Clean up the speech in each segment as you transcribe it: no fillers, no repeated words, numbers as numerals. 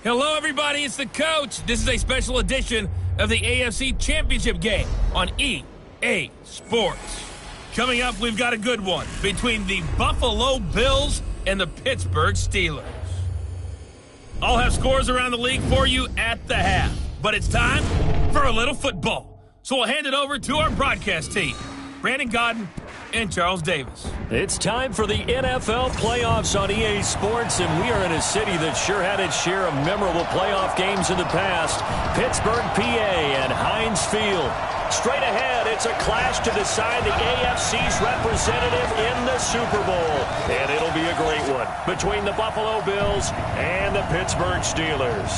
Hello, everybody. It's the coach. This is a special edition of the AFC Championship game on EA Sports. Coming up, we've got a good one between the Buffalo Bills and the Pittsburgh Steelers. I'll have scores around the league for you at the half, but it's time for a little football. So we'll hand it over to our broadcast team, Brandon Godden and Charles Davis. It's time for the NFL playoffs on EA Sports, and we are in a city that sure had its share of memorable playoff games in the past. Pittsburgh, PA, and Heinz Field. Straight ahead, it's a clash to decide the AFC's representative in the Super Bowl. And it'll be a great one between the Buffalo Bills and the Pittsburgh Steelers.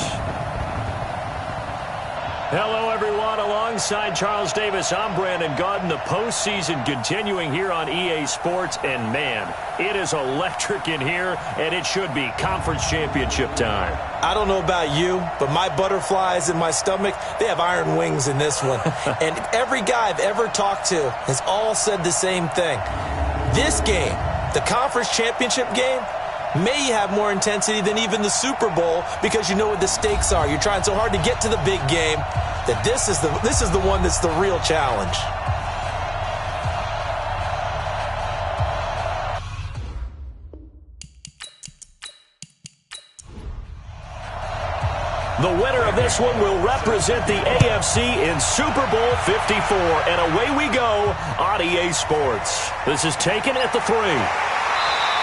Hello, everyone. Alongside Charles Davis, I'm Brandon Godden. The postseason continuing here on EA Sports. And, man, it is electric in here, and it should be conference championship time. I don't know about you, but my butterflies in my stomach, they have iron wings in this one. And every guy I've ever talked to has all said the same thing. This game, the conference championship game, may have more intensity than even the Super Bowl because you know what the stakes are. You're trying so hard to get to the big game that this is the one that's the real challenge. The winner of this one will represent the AFC in Super Bowl 54. And away we go on EA Sports. This is taken at the 3.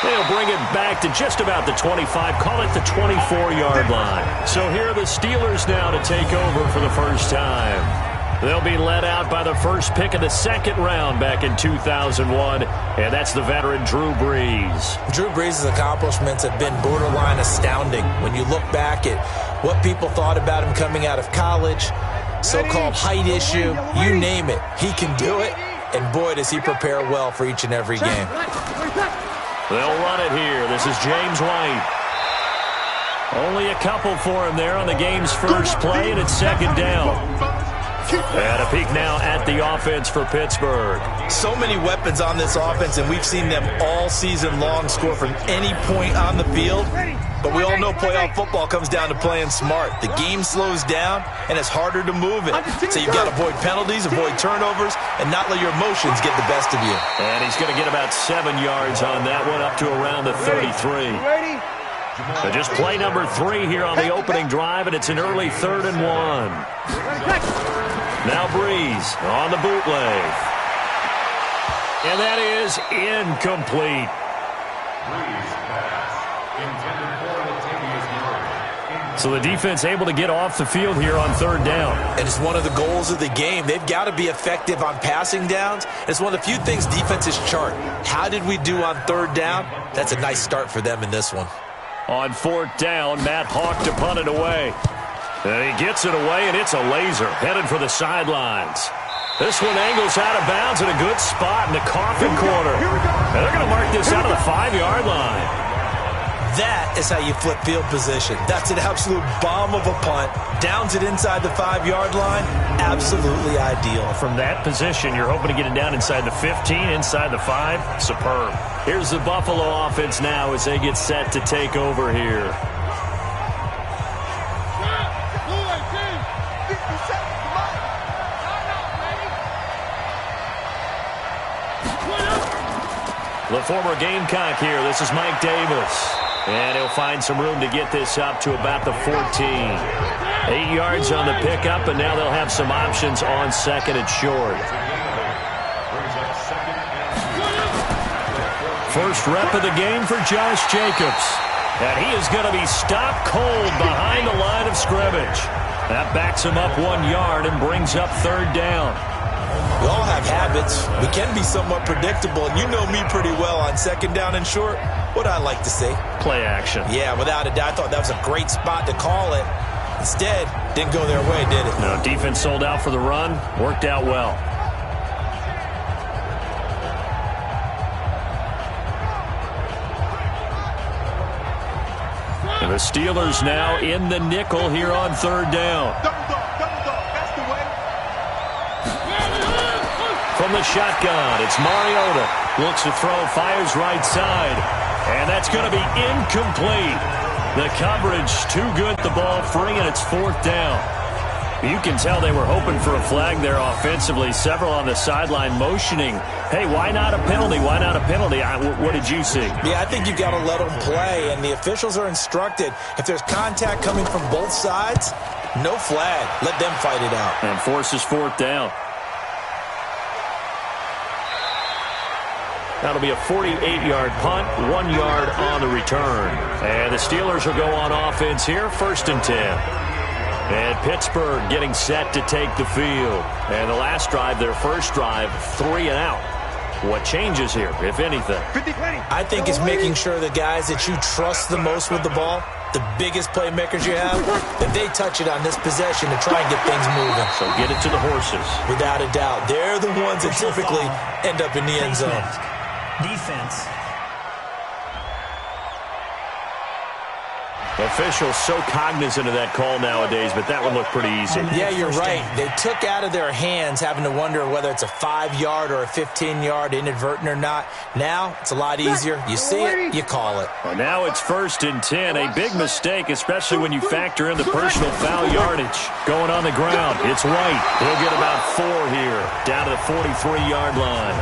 They'll bring it back to just about the 25, call it the 24-yard line. So here are the Steelers now to take over for the first time. They'll be led out by the first pick of the second round back in 2001, and that's the veteran Drew Brees. Drew Brees' accomplishments have been borderline astounding when you look back at what people thought about him coming out of college, so-called height issue, you name it. He can do it, and boy, does he prepare well for each and every game. They'll run it here. This is James White. Only a couple for him there on the game's first play, and it's second down. And a peek now at the offense for Pittsburgh. So many weapons on this offense, and we've seen them all season long score from any point on the field. But we all know playoff football comes down to playing smart. The game slows down, and it's harder to move it. So you've got to avoid penalties, avoid turnovers, and not let your emotions get the best of you. And he's going to get about 7 yards on that one, up to around the 33. So just play number 3 here on the opening drive, and it's an early 3rd and 1. Now Brees on the bootleg. And that is incomplete. So the defense able to get off the field here on 3rd down. And it's one of the goals of the game. They've got to be effective on passing downs. It's one of the few things defenses chart. How did we do on 3rd down? That's a nice start for them in this one. On 4th down, Matt Hawk to punt it away. And he gets it away, and it's a laser headed for the sidelines. This one angles out of bounds at a good spot in the coffin corner. And they're going to mark this out of the 5-yard line. That is how you flip field position. That's an absolute bomb of a punt. Downs it inside the 5-yard line. Absolutely ideal. From that position, you're hoping to get it down inside the 15, inside the 5. Superb. Here's the Buffalo offense now as they get set to take over here. The former Gamecock here. This is Mike Davis. And he'll find some room to get this up to about the 14. 8 yards on the pickup, and now they'll have some options on 2nd and short. First rep of the game for Josh Jacobs. And he is going to be stopped cold behind the line of scrimmage. That backs him up 1 yard and brings up 3rd down. We all have habits. We can be somewhat predictable, and you know me pretty well on 2nd down and short. What I like to say? Play action. Yeah, without a doubt. I thought that was a great spot to call it. Instead, didn't go their way, did it? No, defense sold out for the run. Worked out well. And the Steelers now in the nickel here on 3rd down. From the shotgun, it's Mariota. Looks to throw, fires right side. And that's going to be incomplete. The coverage too good, the ball free, and it's 4th down. You can tell they were hoping for a flag there offensively. Several on the sideline motioning, hey, why not a penalty? Why not a penalty? What did you see? Yeah, I think you've got to let them play, and the officials are instructed. If there's contact coming from both sides, no flag. Let them fight it out. And forces 4th down. That'll be a 48-yard punt, 1 yard on the return. And the Steelers will go on offense here, 1st and 10. And Pittsburgh getting set to take the field. And the last drive, their first drive, 3 and out. What changes here, if anything? I think it's making sure the guys that you trust the most with the ball, the biggest playmakers you have, that they touch it on this possession to try and get things moving. So get it to the horses. Without a doubt. They're the ones that typically end up in the end zone. Defense. Officials so cognizant of that call nowadays, but that one looked pretty easy. Yeah, you're right. They took out of their hands having to wonder whether it's a 5-yard or a 15-yard inadvertent or not. Now, it's a lot easier. You see it, you call it. Well, now it's 1st and 10. A big mistake, especially when you factor in the personal foul yardage. Going on the ground, it's White. He'll get about 4 here, down to the 43-yard line.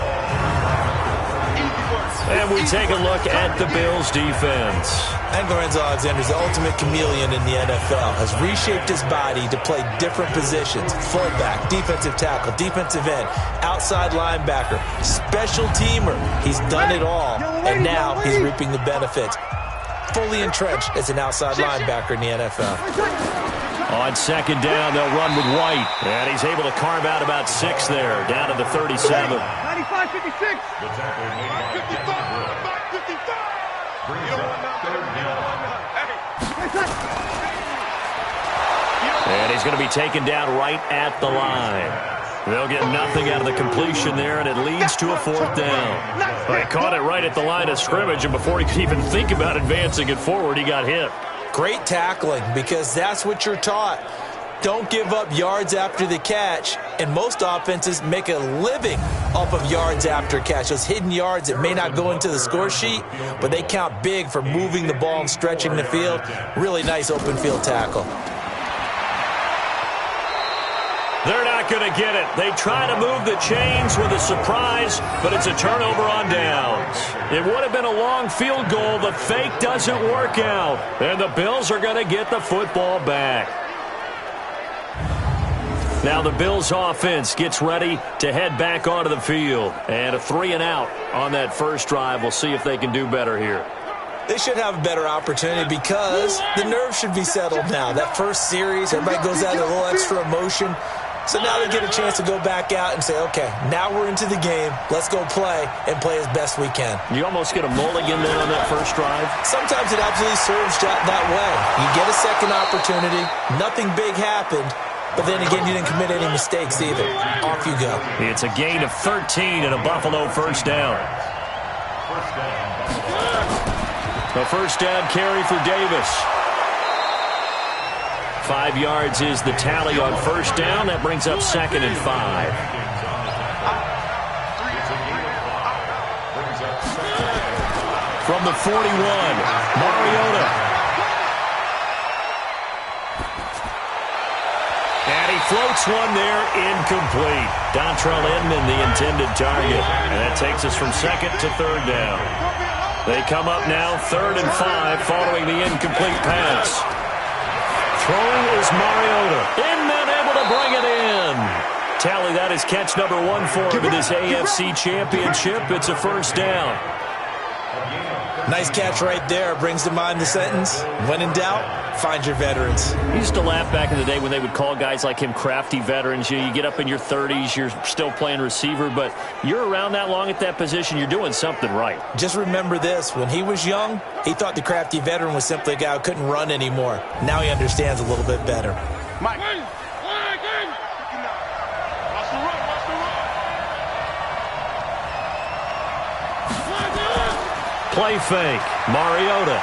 And we take a look at the Bills' defense. And Lorenzo Alexander is the ultimate chameleon in the NFL. Has reshaped his body to play different positions. Fullback, defensive tackle, defensive end, outside linebacker, special teamer. He's done it all, and now he's reaping the benefits. Fully entrenched as an outside linebacker in the NFL. On 2nd down, they'll run with White. And he's able to carve out about 6 there, down to the 37. 95-56. And he's going to be taken down right at the line. They'll get nothing out of the completion there, and it leads to a 4th down. They caught it right at the line of scrimmage, and before he could even think about advancing it forward, he got hit. Great tackling, because that's what you're taught. Don't give up yards after the catch, and most offenses make a living off of yards after catch. Those hidden yards that may not go into the score sheet, but they count big for moving the ball and stretching the field. Really nice open field tackle. They're not going to get it. They try to move the chains with a surprise, but it's a turnover on downs. It would have been a long field goal. The fake doesn't work out, and the Bills are going to get the football back. Now the Bills offense gets ready to head back onto the field. And a 3 and out on that first drive. We'll see if they can do better here. They should have a better opportunity because the nerves should be settled now. That first series, everybody goes out with a little extra emotion. So now they get a chance to go back out and say, okay, now we're into the game. Let's go play and play as best we can. You almost get a mulligan then on that first drive? Sometimes it absolutely serves that way. You get a second opportunity. Nothing big happened. But then again, you didn't commit any mistakes either. Off you go. It's a gain of 13 and a Buffalo first down. A first down carry for Davis. 5 yards is the tally on first down. That brings up 2nd and 5. From the 41, Mariota. And he floats one there, incomplete. Dontrell Inman, the intended target. And that takes us from 2nd to 3rd down. They come up now 3rd and 5 following the incomplete pass. Throwing is Mariota. Inman able to bring it in. Tally, that is catch number 1 for him in this AFC Championship. It's a first down. Nice catch right there. Brings to mind the sentence, when in doubt, find your veterans. We used to laugh back in the day when they would call guys like him crafty veterans. You get up in your 30s, you're still playing receiver, but you're around that long at that position, you're doing something right. Just remember this. When he was young, he thought the crafty veteran was simply a guy who couldn't run anymore. Now he understands a little bit better. Mike. Play fake. Mariota.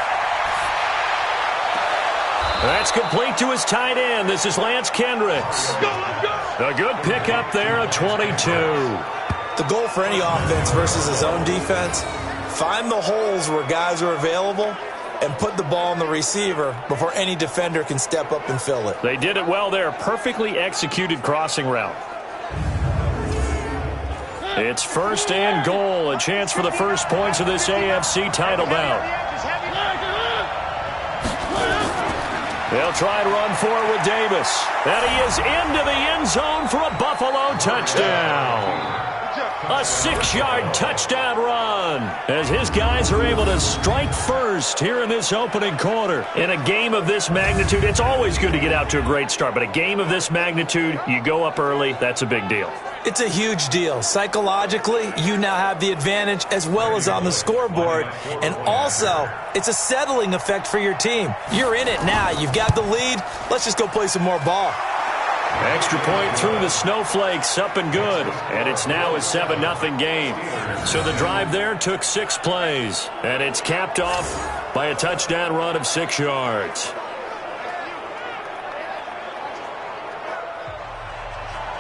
That's complete to his tight end. This is Lance Kendricks. A good pickup there, a 22. The goal for any offense versus his own defense, find the holes where guys are available and put the ball on the receiver before any defender can step up and fill it. They did it well there. Perfectly executed crossing route. It's 1st and goal. A chance for the first points of this AFC title bout. They'll try and run for it with Davis. And he is into the end zone for a Buffalo touchdown. A 6-yard touchdown run as his guys are able to strike first here in this opening quarter. In a game of this magnitude, it's always good to get out to a great start, but a game of this magnitude, you go up early, that's a big deal. It's a huge deal. Psychologically, you now have the advantage as well as on the scoreboard. And also, it's a settling effect for your team. You're in it now. You've got the lead. Let's just go play some more ball. Extra point through the snowflakes, up and good. And it's now a 7-0 game. So the drive there took 6 plays. And it's capped off by a touchdown run of 6 yards.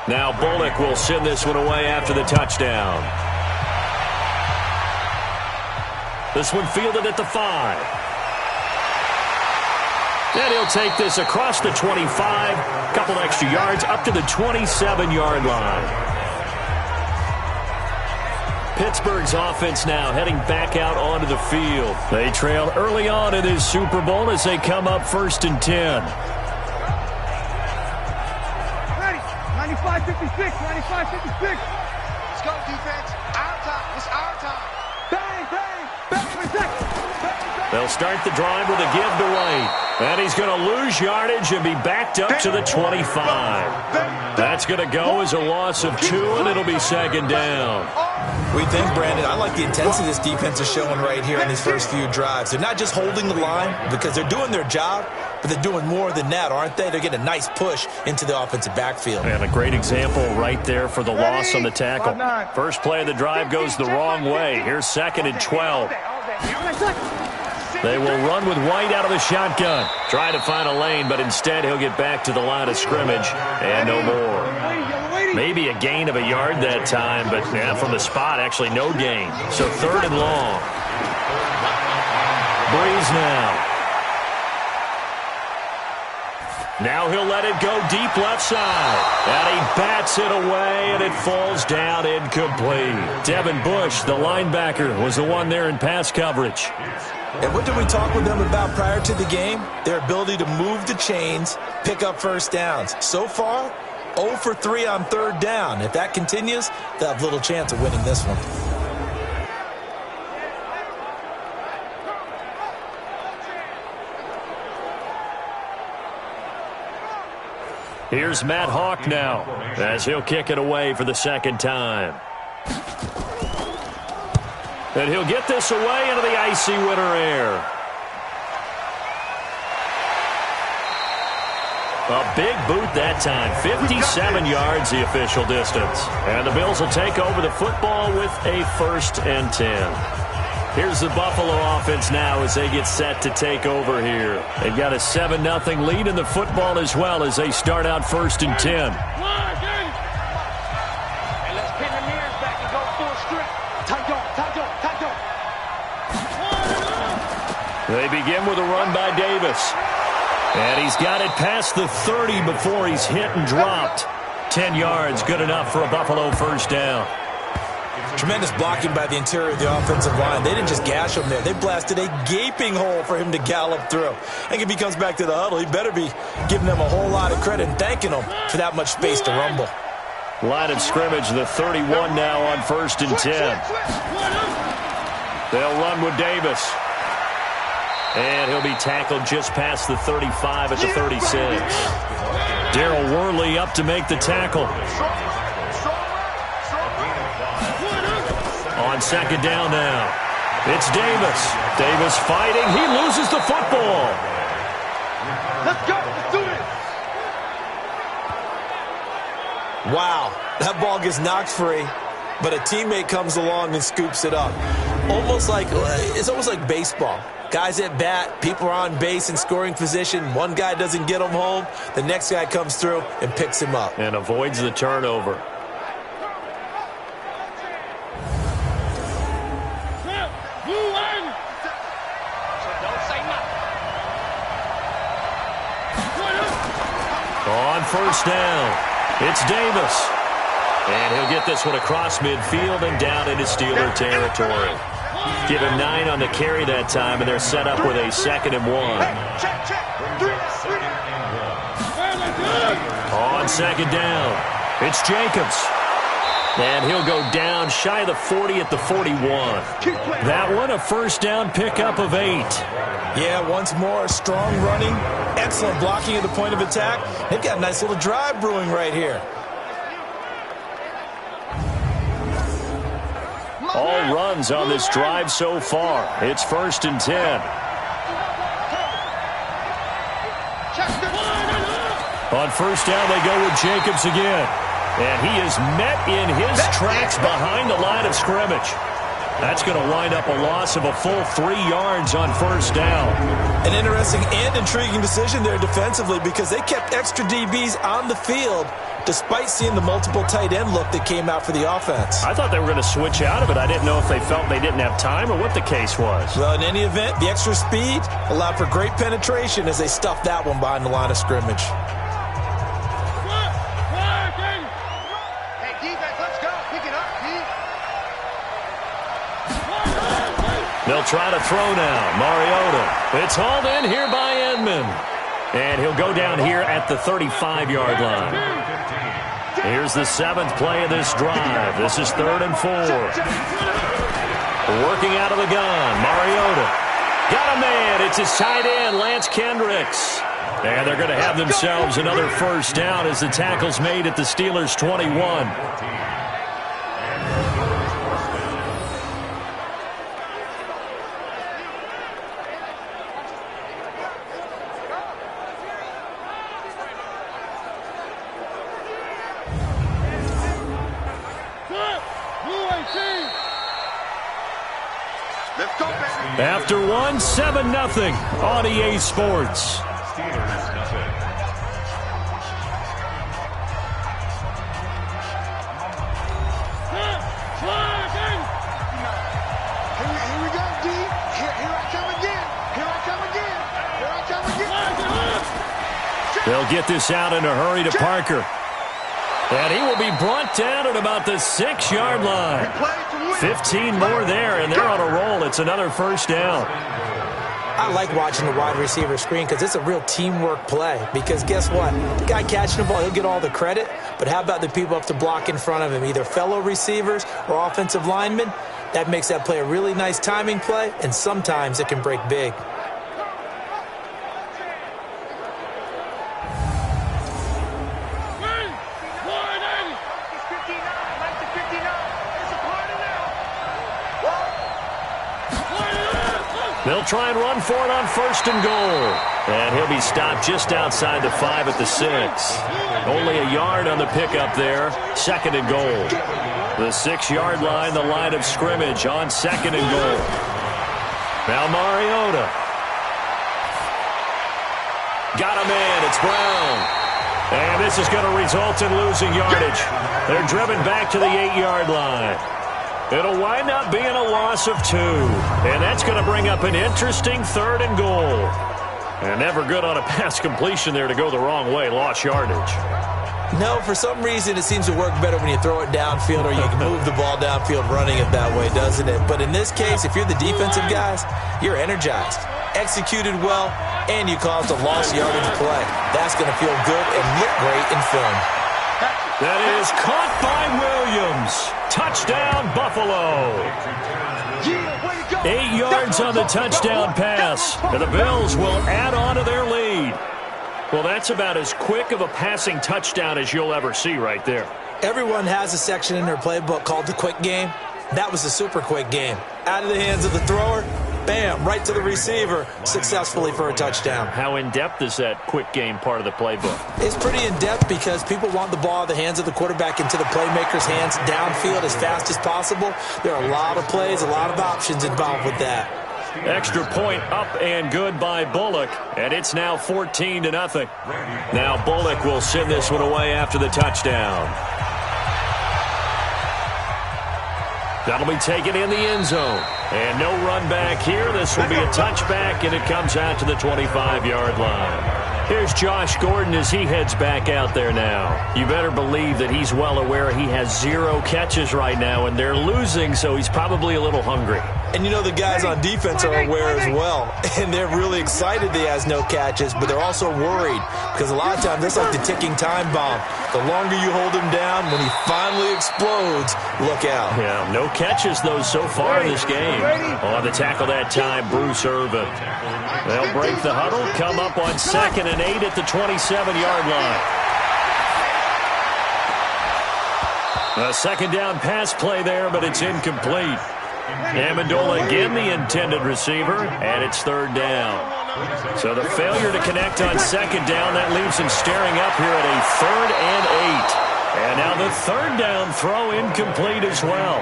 Now Bullock will send this one away after the touchdown. This one fielded at the 5. And he'll take this across the 25, couple extra yards, up to the 27-yard line. Pittsburgh's offense now heading back out onto the field. They trail early on in this Super Bowl as they come up 1st and 10. 95-56, 95-56. Let's go, defense. Our time. It's our time. Bang, bang, bang for a second. They'll start the drive with a give to White. And he's going to lose yardage and be backed up to the 25. That's going to go as a loss of 2, and it'll be 2nd down. What do you think, Brandon? I like the intensity this defense is showing right here in these first few drives. They're not just holding the line because they're doing their job, but they're doing more than that, aren't they? They're getting a nice push into the offensive backfield. And a great example right there for the loss on the tackle. First play of the drive goes the wrong way. Here's 2nd and 12. They will run with White out of the shotgun. Try to find a lane, but instead he'll get back to the line of scrimmage and no more. Maybe a gain of a yard that time, but from the spot, actually no gain. So 3rd and long. Breeze now. Now he'll let it go deep left side. And he bats it away, and it falls down incomplete. Devin Bush, the linebacker, was the one there in pass coverage. And what did we talk with them about prior to the game? Their ability to move the chains, pick up first downs. So far, 0 for 3 on 3rd down. If that continues, they'll have little chance of winning this one. Here's Matt Hawk now as he'll kick it away for the 2nd time. And he'll get this away into the icy winter air. A big boot that time. 57 yards the official distance. And the Bills will take over the football with a 1st and 10. Here's the Buffalo offense now as they get set to take over here. They've got a 7-0 lead in the football as well as they start out 1st and 10. And let's pin the mirrors back and go full strip. Tight on, tight on, tight on. They begin with a run by Davis. And he's got it past the 30 before he's hit and dropped. 10 yards, good enough for a Buffalo 1st down. Tremendous blocking by the interior of the offensive line. They didn't just gash him there. They blasted a gaping hole for him to gallop through. I think if he comes back to the huddle, he better be giving them a whole lot of credit and thanking them for that much space to rumble. Line of scrimmage, the 31 now on 1st and 10. They'll run with Davis. And he'll be tackled just past the 35 at the 36. Darryl Worley up to make the tackle. On 2nd down now. It's Davis. Davis fighting. He loses the football. Let's go. Let's do it. Wow. That ball gets knocked free, but a teammate comes along and scoops it up. It's almost like baseball. Guys at bat, people are on base in scoring position. One guy doesn't get him home. The next guy comes through and picks him up. And avoids the turnover. Don't say nothing. on first down. It's Davis. And he'll get this one across midfield and down into Steeler territory. Give him 9 on the carry that time, and they're set up with a 2nd and 1. On 2nd down, it's Jacobs. And he'll go down shy of the 40 at the 41. That one a first down pickup of 8. Yeah, once more, strong running, excellent blocking at the point of attack. They've got a nice little drive brewing right here. All runs on this drive so far. It's 1st and 10. On first down, they go with Jacobs again. And he is met in his tracks behind the line of scrimmage. That's going to wind up a loss of a full 3 yards on first down. An interesting and intriguing decision there defensively because they kept extra DBs on the field despite seeing the multiple tight end look that came out for the offense. I thought they were going to switch out of it. I didn't know if they felt they didn't have time or what the case was. Well, in any event, the extra speed allowed for great penetration as they stuffed that one behind the line of scrimmage. Hey, defense, let's go. Pick it up, D. They'll try to throw now. Mariota. It's hauled in here by Edmond. And he'll go down here at the 35-yard line. Here's the 7th play of this drive. This is 3rd and 4. Working out of the gun. Mariota. Got a man. It's his tight end, Lance Kendricks. And they're going to have themselves another first down as the tackle's made at the Steelers' 21. After one, 7-0 on EA Sports. They'll get this out in a hurry to Parker. And he will be brought down at about the 6-yard line. 15 more there, and they're on a roll. It's another first down. I like watching the wide receiver screen because it's a real teamwork play. Because guess what? The guy catching the ball, he'll get all the credit. But how about the people up to block in front of him, either fellow receivers or offensive linemen? That makes that play a really nice timing play, and sometimes it can break big. They'll try and run for it on 1st and goal. And he'll be stopped just outside the 5 at the 6. Only a yard on the pickup there. 2nd and goal. The 6-yard line, the line of scrimmage on 2nd and goal. Now Mariota. Got a man. It's Brown. And this is going to result in losing yardage. They're driven back to the 8-yard line. It'll wind up being a loss of 2. And that's going to bring up an interesting 3rd and goal. And never good on a pass completion there to go the wrong way. Lost yardage. No, for some reason it seems to work better when you throw it downfield or you can move the ball downfield running it that way, doesn't it? But in this case, if you're the defensive guys, you're energized, executed well, and you caused a lost yardage play. That's going to feel good and look great in film. That is caught by Williams. Touchdown, Buffalo. 8 yards on the touchdown pass. And the Bills will add on to their lead. Well, that's about as quick of a passing touchdown as you'll ever see right there. Everyone has a section in their playbook called the quick game. That was a super quick game. Out of the hands of the thrower, bam, right to the receiver, successfully for a touchdown. How in-depth is that quick game part of the playbook? It's pretty in-depth because people want the ball out of the hands of the quarterback into the playmaker's hands downfield as fast as possible. There are a lot of plays, a lot of options involved with that. Extra point up and good by Bullock, and it's now 14-0. Now Bullock will send this one away after the touchdown. That'll be taken in the end zone. And no run back here. This will be a touchback, and it comes out to the 25-yard line. Here's Josh Gordon as he heads back out there now. You better believe that he's well aware he has 0 catches right now, and they're losing, so he's probably a little hungry. And you know the guys on defense are aware as well, and they're really excited that he has no catches, but they're also worried because a lot of times that's like the ticking time bomb. The longer you hold him down, when he finally explodes, look out. Yeah, no catches, though, so far in this game. On the tackle that time, Bruce Irvin. They'll break the huddle, come up on 2nd and 8 at the 27-yard line. A second down pass play there, but it's incomplete. Amendola again the intended receiver, and it's 3rd down. So the failure to connect on 2nd down, that leaves him staring up here at a 3rd and 8. And now the 3rd down throw incomplete as well.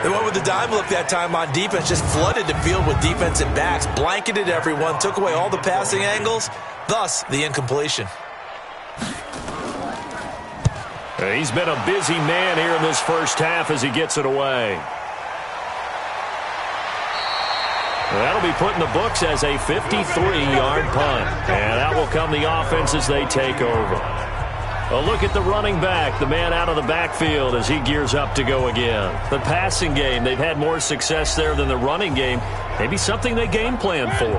They went with the dime look that time on defense, just flooded the field with defensive backs, blanketed everyone, took away all the passing angles, thus the incompletion. He's been a busy man here in this first half as he gets it away. That'll be put in the books as a 53-yard punt. And that will come the offense as they take over. A look at the running back, the man out of the backfield as he gears up to go again. The passing game, they've had more success there than the running game. Maybe something they game plan for.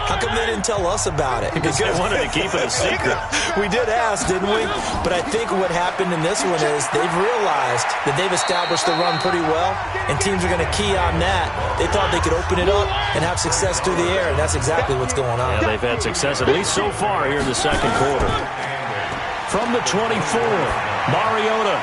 How come they didn't tell us about it? Because they wanted to keep it a secret. We did ask, didn't we? But I think what happened in this one is they've realized that they've established the run pretty well, and teams are going to key on that. They thought they could open it up and have success through the air, and that's exactly what's going on. Yeah, they've had success, at least so far here in the second quarter. From the 24, Mariota.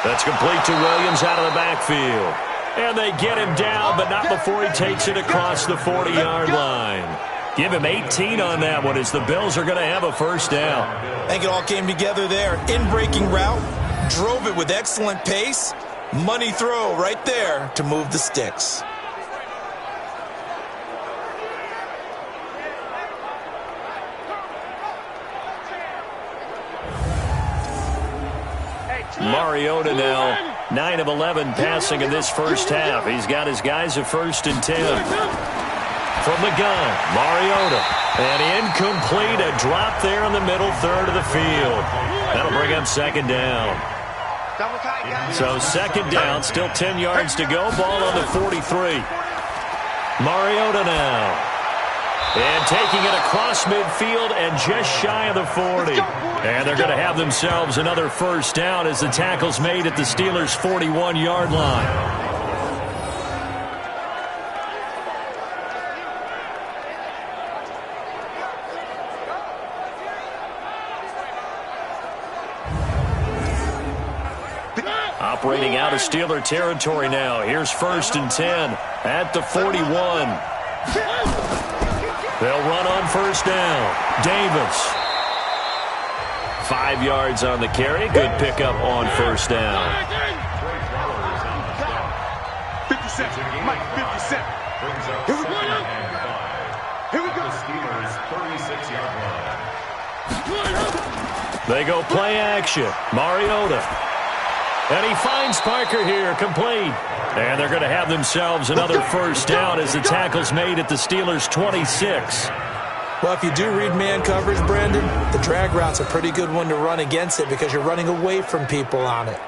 That's complete to Williams out of the backfield. And they get him down, but not before he takes it across the 40-yard line. Give him 18 on that one as the Bills are going to have a first down. I think it all came together there. In-breaking route, drove it with excellent pace. Money throw right there to move the sticks. Mariota now 9 of 11 passing in this first half. He's got his guys at 1st and 10. From the gun, Mariota. And incomplete, a drop there in the middle third of the field. That'll bring up 2nd down. So 2nd down, still 10 yards to go. Ball on the 43. Mariota now. And taking it across midfield and just shy of the 40. And they're going to have themselves another first down as the tackle's made at the Steelers' 41-yard line. Operating out of Steeler territory now. Here's 1st and 10 at the 41. They'll run on first down. Davis. 5 yards on the carry. Good pickup on first down. 57. Mike, 57. Here we go. Here we go. Steelers 36-yard line. They go play action. Mariota. And he finds Parker here, complete. And they're going to have themselves another first down as the tackle's made at the Steelers' 26. Well, if you do read man coverage, Brandon, the drag route's a pretty good one to run against it because you're running away from people on it.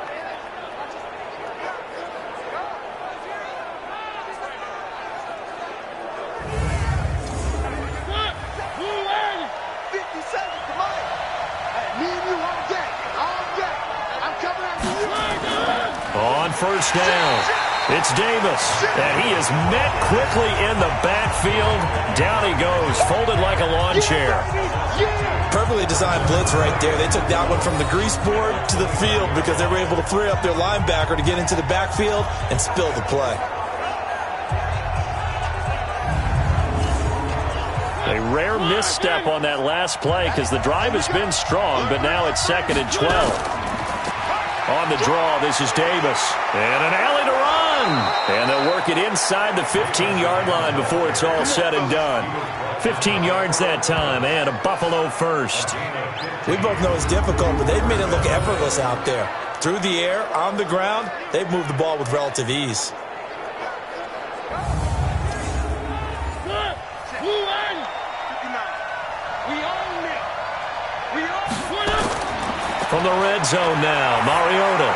On first down, it's Davis, and he is met quickly in the backfield. Down he goes, folded like a lawn chair. Perfectly designed blitz right there. They took that one from the grease board to the field because they were able to free up their linebacker to get into the backfield and spill the play. A rare misstep on that last play because the drive has been strong, but now it's 2nd and 12. On the draw, this is Davis. And an alley to run. And they'll work it inside the 15-yard line before it's all said and done. 15 yards that time, and a Buffalo first. We both know it's difficult, but they've made it look effortless out there. Through the air, on the ground, they've moved the ball with relative ease. from the red zone now. Mariota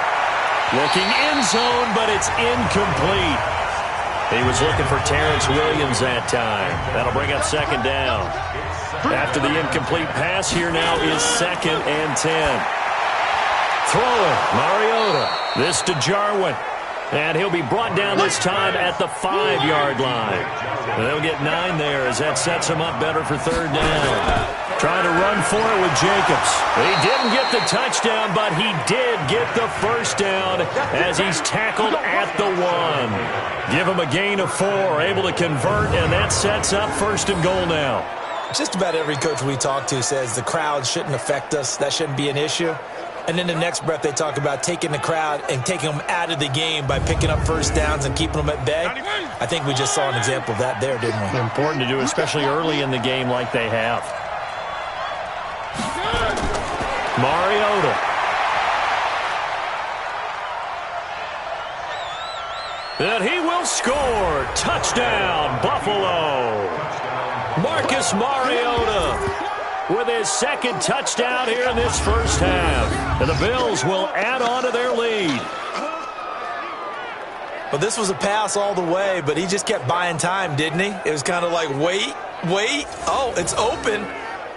looking in zone, but it's incomplete. He was looking for Terrence Williams that time. That'll bring up second down. After the incomplete pass, here now is 2nd and 10. Throwing, Mariota. This to Jarwin. And he'll be brought down this time at the 5-yard line. They'll get 9 there as that sets him up better for third down. Trying to run for it with Jacobs. He didn't get the touchdown, but he did get the first down as he's tackled at the 1. Give him a gain of 4, able to convert, and that sets up 1st and goal now. Just about every coach we talk to says the crowd shouldn't affect us. That shouldn't be an issue. And then the next breath they talk about taking the crowd and taking them out of the game by picking up first downs and keeping them at bay. I think we just saw an example of that there, didn't we? Important to do, especially early in the game like they have. Mariota. And he will score. Touchdown, Buffalo. Marcus Mariota with his 2nd touchdown here in this first half. And the Bills will add on to their lead. Well, this was a pass all the way, but he just kept buying time, didn't he? It was kind of like, wait. Oh, it's open.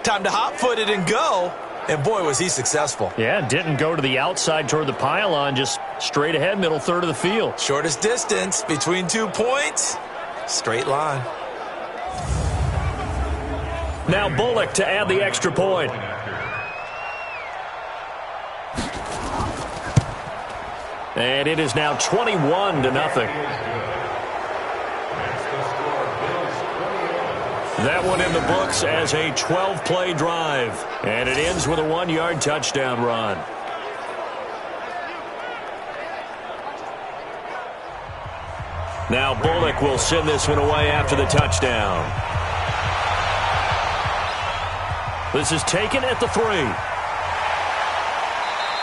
Time to hot-foot it and go. And, boy, was he successful. Yeah, didn't go to the outside toward the pylon, just straight ahead, middle third of the field. Shortest distance between 2 points. Straight line. Now Bullock to add the extra point. And it is now 21-0. That one in the books as a 12-play drive. And it ends with a 1-yard touchdown run. Now Bullock will send this one away after the touchdown. This is taken at the 3.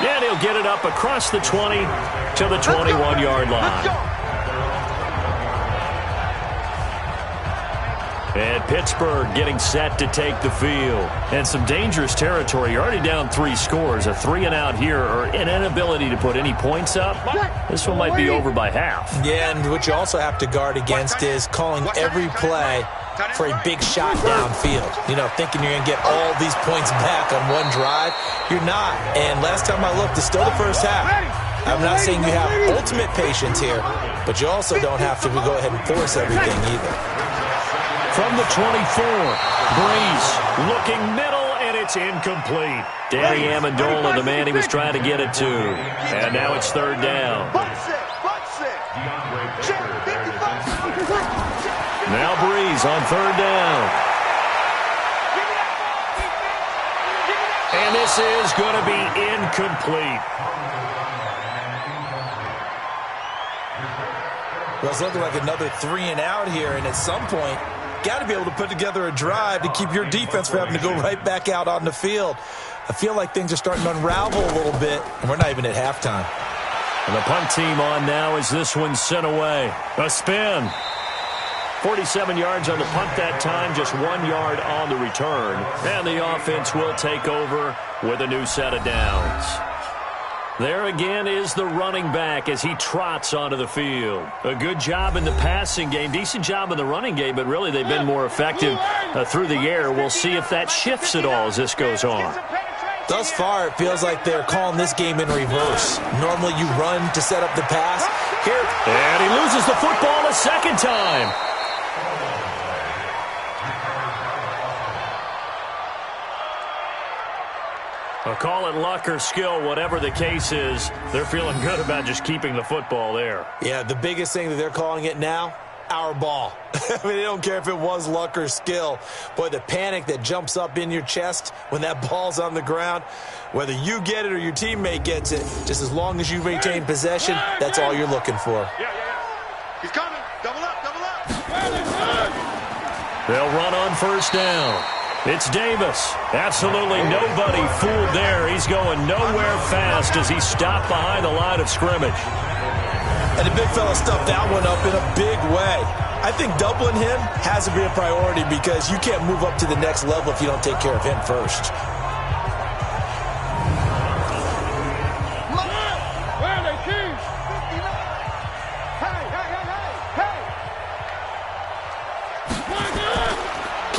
And he'll get it up across the 20 to the 21-yard line. And Pittsburgh getting set to take the field. And some dangerous territory. You're already down 3 scores. A 3-and-out here, or an inability to put any points up. This one might be over by half. Yeah, and what you also have to guard against is calling every play for a big shot downfield. You know, thinking you're going to get all these points back on one drive. You're not. And last time I looked, it's still the first half. I'm not saying you have ultimate patience here, but you also don't have to go ahead and force everything either. From the 24, Breeze looking middle, and it's incomplete. Danny Amendola, the man he was trying to get it to. And now it's third down. Now Breeze on third down. And this is going to be incomplete. Well, it's looking like another 3-and-out here, and at some point, got to be able to put together a drive to keep your defense from having to go right back out on the field. I feel like things are starting to unravel a little bit, and we're not even at halftime. And the punt team on now as this one's sent away. A spin. 47 yards on the punt that time, just 1 yard on the return. And the offense will take over with a new set of downs. There again is the running back as he trots onto the field. A good job in the passing game, decent job in the running game, but really they've been more effective through the air. We'll see if that shifts at all as this goes on. Thus far, it feels like they're calling this game in reverse. Normally you run to set up the pass. Here, and he loses the football a second time. I'll call it luck or skill, whatever the case is. They're feeling good about just keeping the football there. Yeah, the biggest thing that they're calling it now, our ball. I mean, they don't care if it was luck or skill. Boy, the panic that jumps up in your chest when that ball's on the ground, whether you get it or your teammate gets it, just as long as you retain possession, that's all you're looking for. Yeah. He's coming. Double up. They'll run on first down. It's Davis. Absolutely nobody fooled there. He's going nowhere fast as he's stopped behind the line of scrimmage. And the big fella stuffed that one up in a big way. I think doubling him has to be a priority because you can't move up to the next level if you don't take care of him first.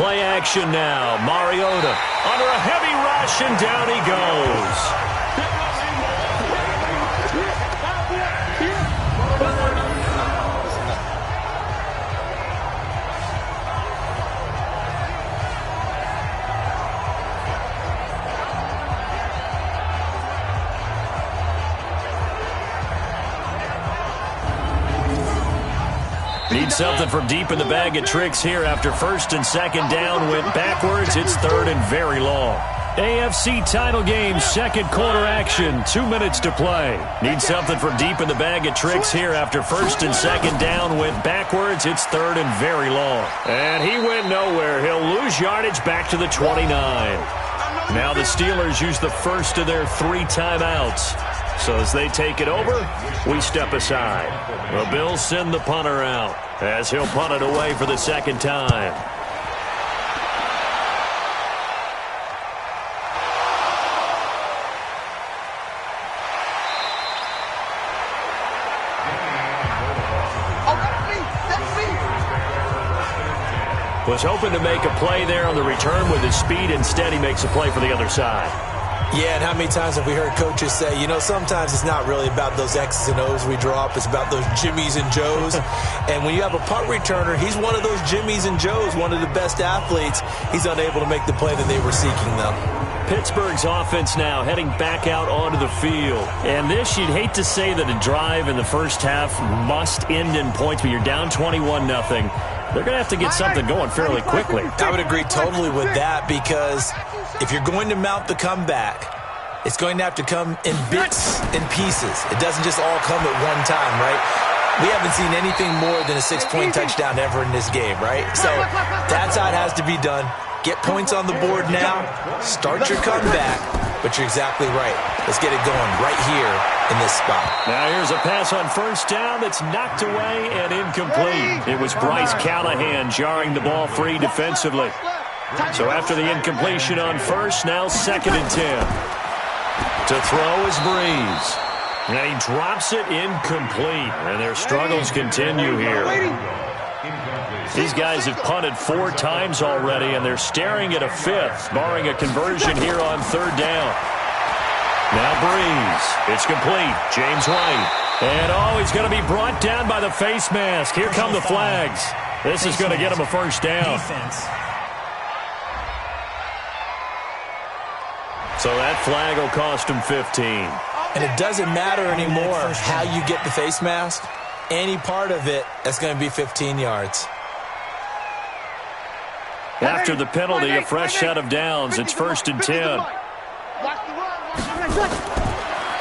Play action now. Mariota under a heavy rush, and down he goes. Need something from deep in the bag of tricks here after first and second down went backwards. It's third and very long. AFC title game, second quarter action, 2 minutes to play. Need something from deep in the bag of tricks here after first and second down went backwards. It's third and very long. And he went nowhere. He'll lose yardage back to the 29. Now the Steelers use the first of their 3 timeouts. So as they take it over, we step aside. The Bills send the punter out as he'll punt it away for the second time. Was hoping to make a play there on the return with his speed. Instead, he makes a play for the other side. Yeah, and how many times have we heard coaches say, you know, sometimes it's not really about those X's and O's we drop. It's about those Jimmies and Joes. And when you have a punt returner, he's one of those Jimmies and Joes, one of the best athletes. He's unable to make the play that they were seeking, though. Pittsburgh's offense now heading back out onto the field. And this, you'd hate to say that a drive in the first half must end in points, but you're down 21-0. They're going to have to get something going fairly quickly. I would agree totally with that, because if you're going to mount the comeback, it's going to have to come in bits and pieces. It doesn't just all come at one time, right? We haven't seen anything more than a 6-point touchdown ever in this game, right? So that's how it has to be done. Get points on the board now. Start your comeback. But you're exactly right. Let's get it going right here in this spot. Now here's a pass on first down that's knocked away and incomplete. It was Bryce Callahan jarring the ball free defensively. So after the incompletion on first, now second and 10. To throw is Breeze. And he drops it incomplete. And their struggles continue here. These guys have punted 4 times already, and they're staring at a 5th, barring a conversion here on third down. Now Breeze. It's complete. James White. And, he's going to be brought down by the face mask. Here come the flags. This is going to get him a first down. So that flag will cost him 15. And it doesn't matter anymore how you get the face mask. Any part of it, that's going to be 15 yards. After the penalty, a fresh set of downs. It's first and 10.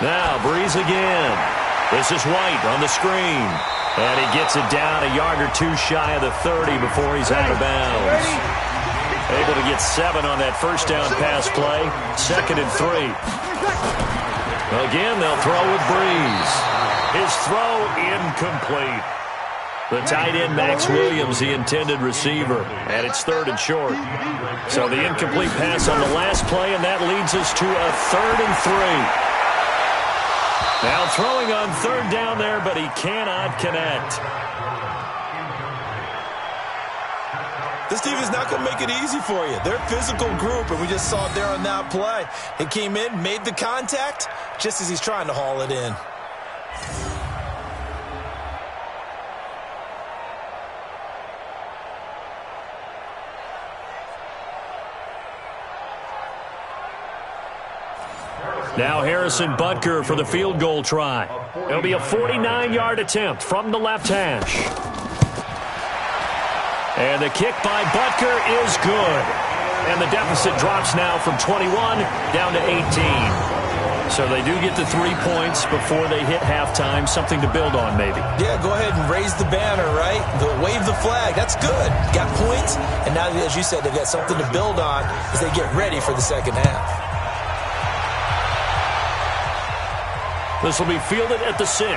Now, Breeze again. This is White on the screen. And he gets it down a yard or 2 shy of the 30 before he's out of bounds. Able to get 7 on that first down pass play. Second and 3. Again, they'll throw with Breeze. His throw incomplete. The tight end, Max Williams, the intended receiver. And it's third and short. So the incomplete pass on the last play, and that leads us to a third and 3. Now throwing on third down there, but he cannot connect. This team is not going to make it easy for you. They're a physical group, and we just saw it there on that play. It came in, made the contact, just as he's trying to haul it in. Now Harrison Butker for the field goal try. It'll be a 49-yard attempt from the left hash. And the kick by Butker is good. And the deficit drops now from 21 down to 18. So they do get the 3 points before they hit halftime. Something to build on, maybe. Yeah, go ahead and raise the banner, right? Wave the flag. That's good. Got points. And now, as you said, they've got something to build on as they get ready for the second half. This will be fielded at the 6.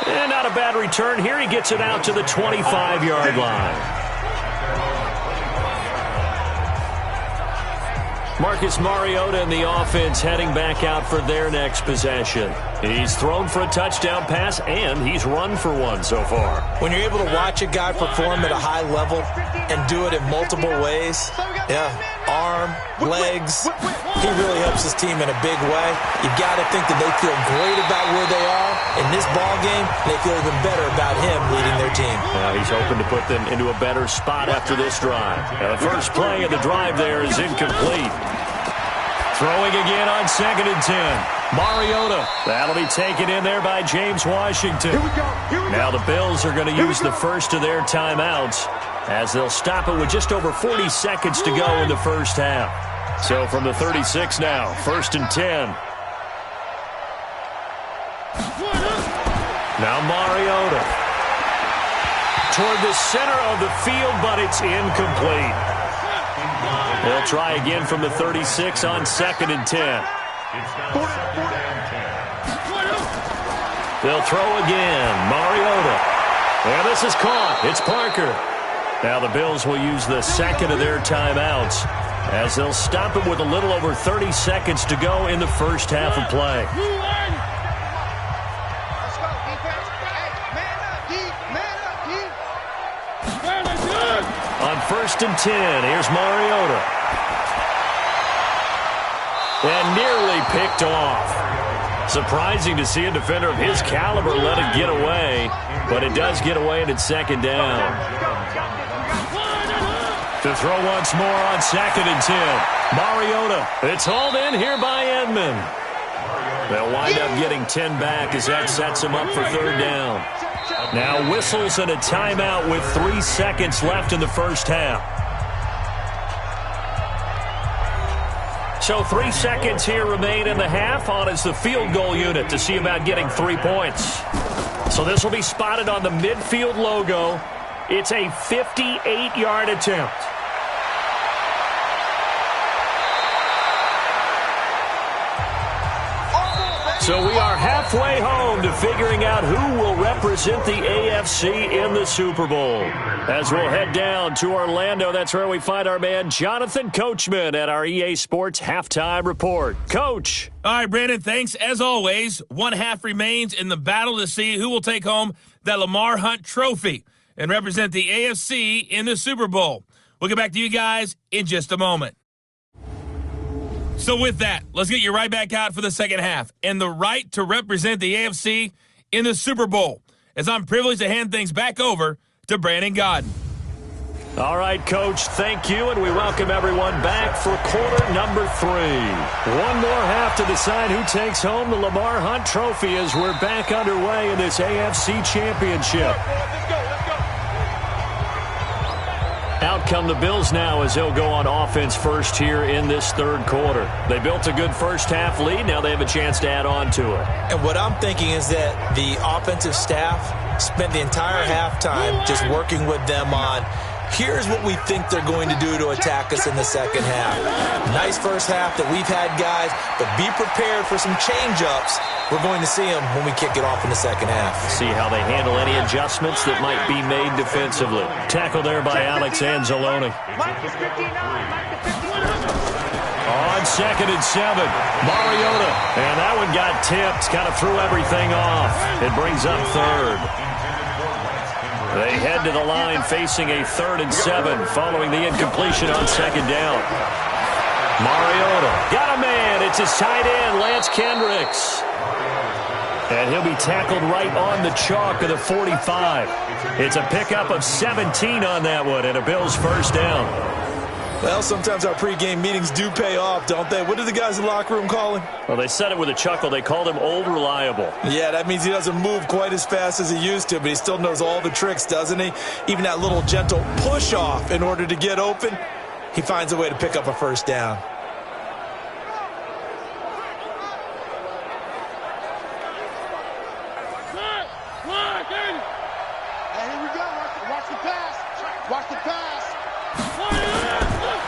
And not a bad return here. He gets it out to the 25-yard line. Marcus Mariota and the offense heading back out for their next possession. He's thrown for a touchdown pass, and he's run for one so far. When you're able to watch a guy perform at a high level and do it in multiple ways, arm, legs, he really helps his team in a big way. You've got to think that they feel great about where they are in this ball game. They feel even better about him leading their team. Now he's hoping to put them into a better spot after this drive. Now the first play of the drive there is incomplete. Throwing again on 2nd and 10. Mariota. That'll be taken in there by James Washington. Here we go. Now the Bills are going to use the first of their timeouts as they'll stop it with just over 40 seconds to go in the first half. So from the 36 now, 1st and 10. Now Mariota. Toward the center of the field, but it's incomplete. They'll try again from the 36 on 2nd and 10. They'll throw again. Mariota. And this is caught. It's Parker. Now the Bills will use the second of their timeouts as they'll stop it with a little over 30 seconds to go in the first half of play. On 1st and 10, here's Mariota. And nearly picked off. Surprising to see a defender of his caliber let it get away, but it does get away and it's 2nd down. To throw once more on 2nd and 10. Mariota. It's hauled in here by Edmond. They'll wind up getting 10 back as that sets them up for 3rd down. Now whistles and a timeout with 3 seconds left in the first half. So 3 seconds here remain in the half. On is the field goal unit to see about getting 3 points. So this will be spotted on the midfield logo. It's a 58-yard attempt. So we are halfway home to figuring out who will represent the AFC in the Super Bowl. As we'll head down to Orlando, that's where we find our man Jonathan Coachman at our EA Sports Halftime Report. Coach. All right, Brandon, thanks. As always, one half remains in the battle to see who will take home that Lamar Hunt trophy and represent the AFC in the Super Bowl. We'll get back to you guys in just a moment. So with that, let's get you right back out for the second half and the right to represent the AFC in the Super Bowl, as I'm privileged to hand things back over to Brandon Godden. All right, Coach, thank you, and we welcome everyone back for quarter number 3. One more half to decide who takes home the Lamar Hunt trophy as we're back underway in this AFC Championship. Out come the Bills now as they'll go on offense first here in this 3rd quarter. They built a good first half lead. Now they have a chance to add on to it. And what I'm thinking is that the offensive staff spent the entire halftime just working with them on, here's what we think they're going to do to attack us in the second half. Nice first half that we've had, guys, but be prepared for some change-ups. We're going to see them when we kick it off in the second half. See how they handle any adjustments that might be made defensively. Tackle there by Alex Anzalone. On 2nd and 7, Mariota. And that one got tipped, kind of threw everything off. It brings up 3rd. They head to the line facing a 3rd and 7 following the incompletion on 2nd down. Mariota got a man. It's his tight end, Lance Kendricks. And he'll be tackled right on the chalk of the 45. It's a pickup of 17 on that one and a Bills first down. Well, sometimes our pregame meetings do pay off, don't they? What do the guys in the locker room call him? Well, they said it with a chuckle. They called him Old Reliable. Yeah, that means he doesn't move quite as fast as he used to, but he still knows all the tricks, doesn't he? Even that little gentle push-off in order to get open, he finds a way to pick up a first down.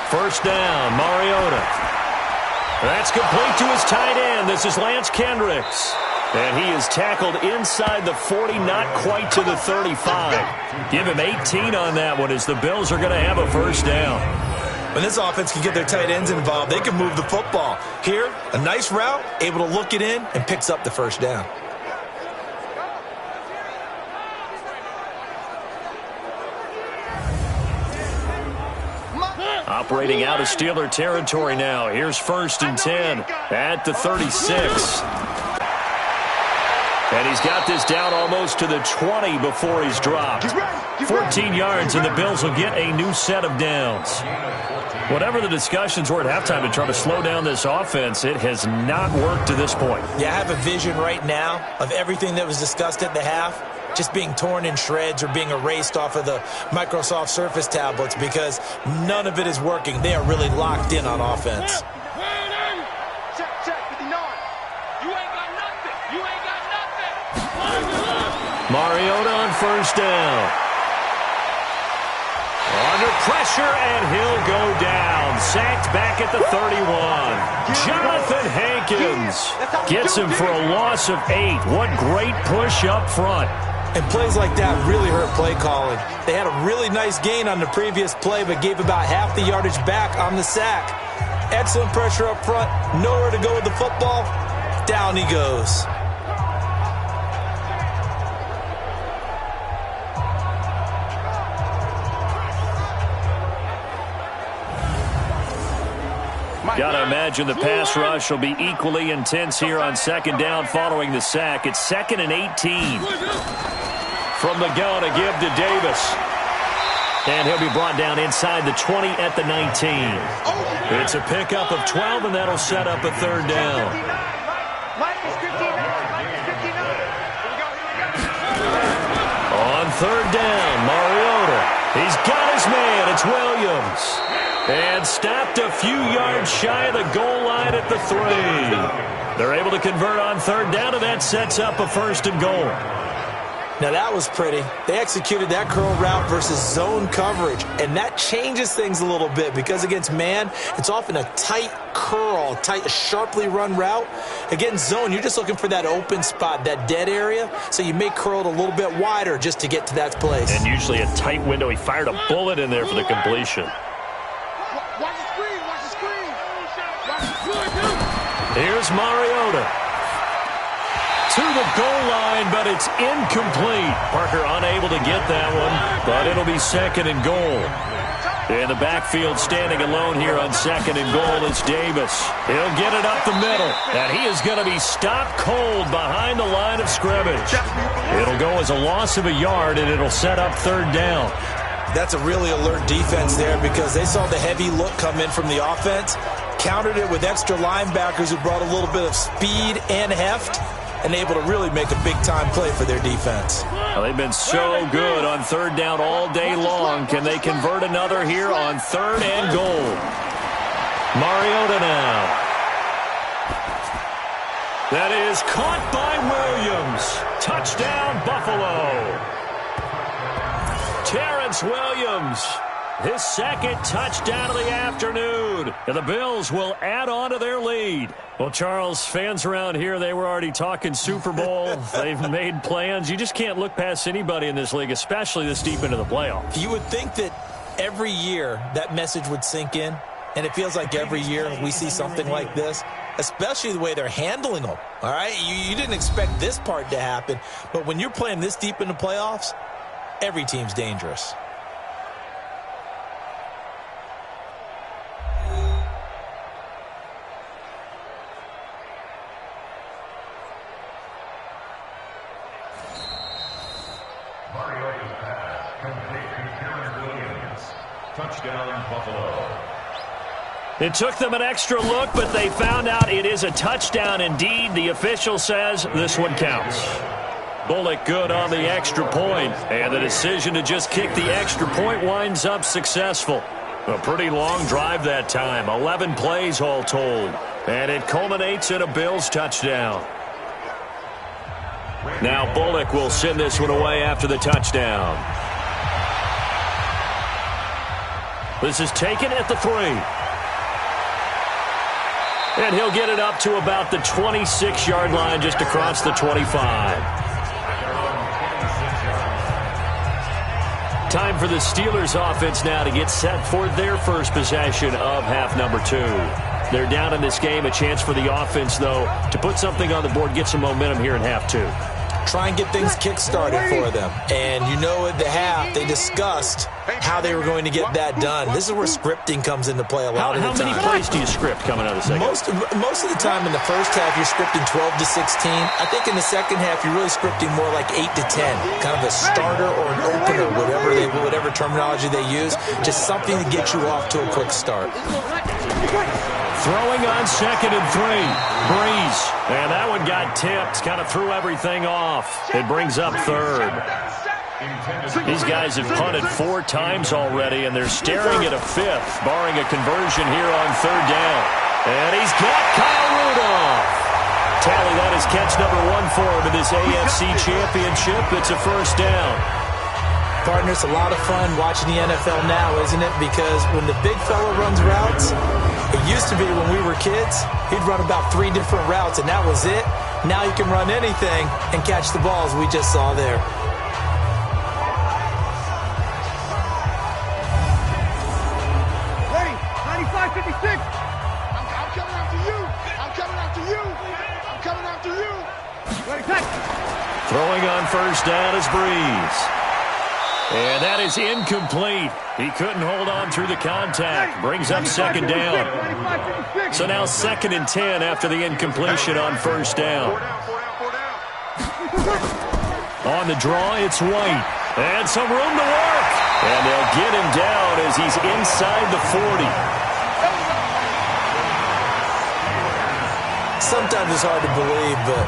First down, Mariota. That's complete to his tight end. This is Lance Kendricks. And he is tackled inside the 40, not quite to the 35. Give him 18 on that one as the Bills are going to have a first down. When this offense can get their tight ends involved, they can move the football. Here, a nice route, able to look it in, and picks up the first down. Operating out of Steeler territory now. Here's 1st and 10 at the 36. And he's got this down almost to the 20 before he's dropped. 14 yards, and the Bills will get a new set of downs. Whatever the discussions were at halftime to try to slow down this offense, it has not worked to this point. Yeah, I have a vision right now of everything that was discussed at the half just being torn in shreds or being erased off of the Microsoft Surface tablets because none of it is working. They are really locked in on offense. Check, 59. You ain't got nothing. You ain't got nothing. Mariota on 1st down. Under pressure, and he'll go down. Sacked back at the 31. Jonathan Hankins gets him for a loss of 8. What great push up front. And plays like that really hurt play calling. They had a really nice gain on the previous play, but gave about half the yardage back on the sack. Excellent pressure up front. Nowhere to go with the football. Down he goes. Got to imagine the pass rush will be equally intense here on 2nd down following the sack. It's 2nd and 18. From the gun, a give to Davis. And he'll be brought down inside the 20 at the 19. It's a pickup of 12, and that'll set up a 3rd down. On 3rd down, Mariota. He's got his man. It's Williams. And stopped a few yards shy of the goal line at the 3. They're able to convert on 3rd down, and that sets up a 1st and goal. Now that was pretty. They executed that curl route versus zone coverage, and that changes things a little bit because against man, it's often a tight curl, tight, sharply run route. Against zone, you're just looking for that open spot, that dead area, so you may curl it a little bit wider just to get to that place. And usually a tight window. He fired a bullet in there for the completion. Watch the screen. Watch the screen. Watch the screen. Here's Mariota. To the goal line, but it's incomplete. Parker unable to get that one, but it'll be 2nd and goal. In the backfield, standing alone here on 2nd and goal is Davis. He'll get it up the middle, and he is going to be stopped cold behind the line of scrimmage. It'll go as a loss of a yard, and it'll set up 3rd down. That's a really alert defense there because they saw the heavy look come in from the offense, countered it with extra linebackers who brought a little bit of speed and heft, and able to really make a big-time play for their defense. Well, they've been so good on 3rd down all day long. Can they convert another here on 3rd and goal? Mariota now. That is caught by Williams. Touchdown, Buffalo. Terrence Williams, his 2nd touchdown of the afternoon. And the Bills will add on to their lead. Well, Charles, fans around here, they were already talking Super Bowl. They've made plans. You just can't look past anybody in this league, especially this deep into the playoffs. You would think that every year that message would sink in, and it feels like every year we see something like this, especially the way they're handling them. All right, you didn't expect this part to happen, but when you're playing this deep in the playoffs, every team's dangerous. Touchdown, Buffalo. It took them an extra look, but they found out it is a touchdown indeed. The official says this one counts. Bullock good on the extra point, and the decision to just kick the extra point winds up successful. A pretty long drive that time, 11 plays all told, and it culminates in a Bills touchdown. Now Bullock will send this one away after the touchdown. This is taken at the 3. And he'll get it up to about the 26-yard line just across the 25. Time for the Steelers offense now to get set for their first possession of half number 2. They're down in this game. A chance for the offense, though, to put something on the board, get some momentum here in half 2. Try and get things kick-started for them. And you know at the half, they discussed how they were going to get that done. This is where scripting comes into play a lot of the time. How many plays do you script coming out of the second? Most of the time in the first half, you're scripting 12 to 16. I think in the second half, you're really scripting more like 8 to 10. Kind of a starter or an opener, whatever terminology they use. Just something to get you off to a quick start. Throwing on 2nd and 3. Breeze. And that one got tipped. Kind of threw everything off. It brings up 3rd. These guys have punted 4 times already, and they're staring at a 5th, barring a conversion here on 3rd down. And he's got Kyle Rudolph. Tally, that is catch number 1 for him in this AFC Championship. It's a first down. Partner, it's a lot of fun watching the NFL now, isn't it? Because when the big fella runs routes, it used to be when we were kids, he'd run about 3 different routes, and that was it. Now you can run anything and catch the balls we just saw there. Ready, 95-56. I'm coming after you. I'm coming after you. I'm coming after you. Ready, take. Throwing on first down is Breeze. And that is incomplete. He couldn't hold on through the contact. Brings up 2nd down. So now 2nd and 10 after the incompletion on first down. On the draw, it's White. And some room to work. And they'll get him down as he's inside the 40. Sometimes it's hard to believe, but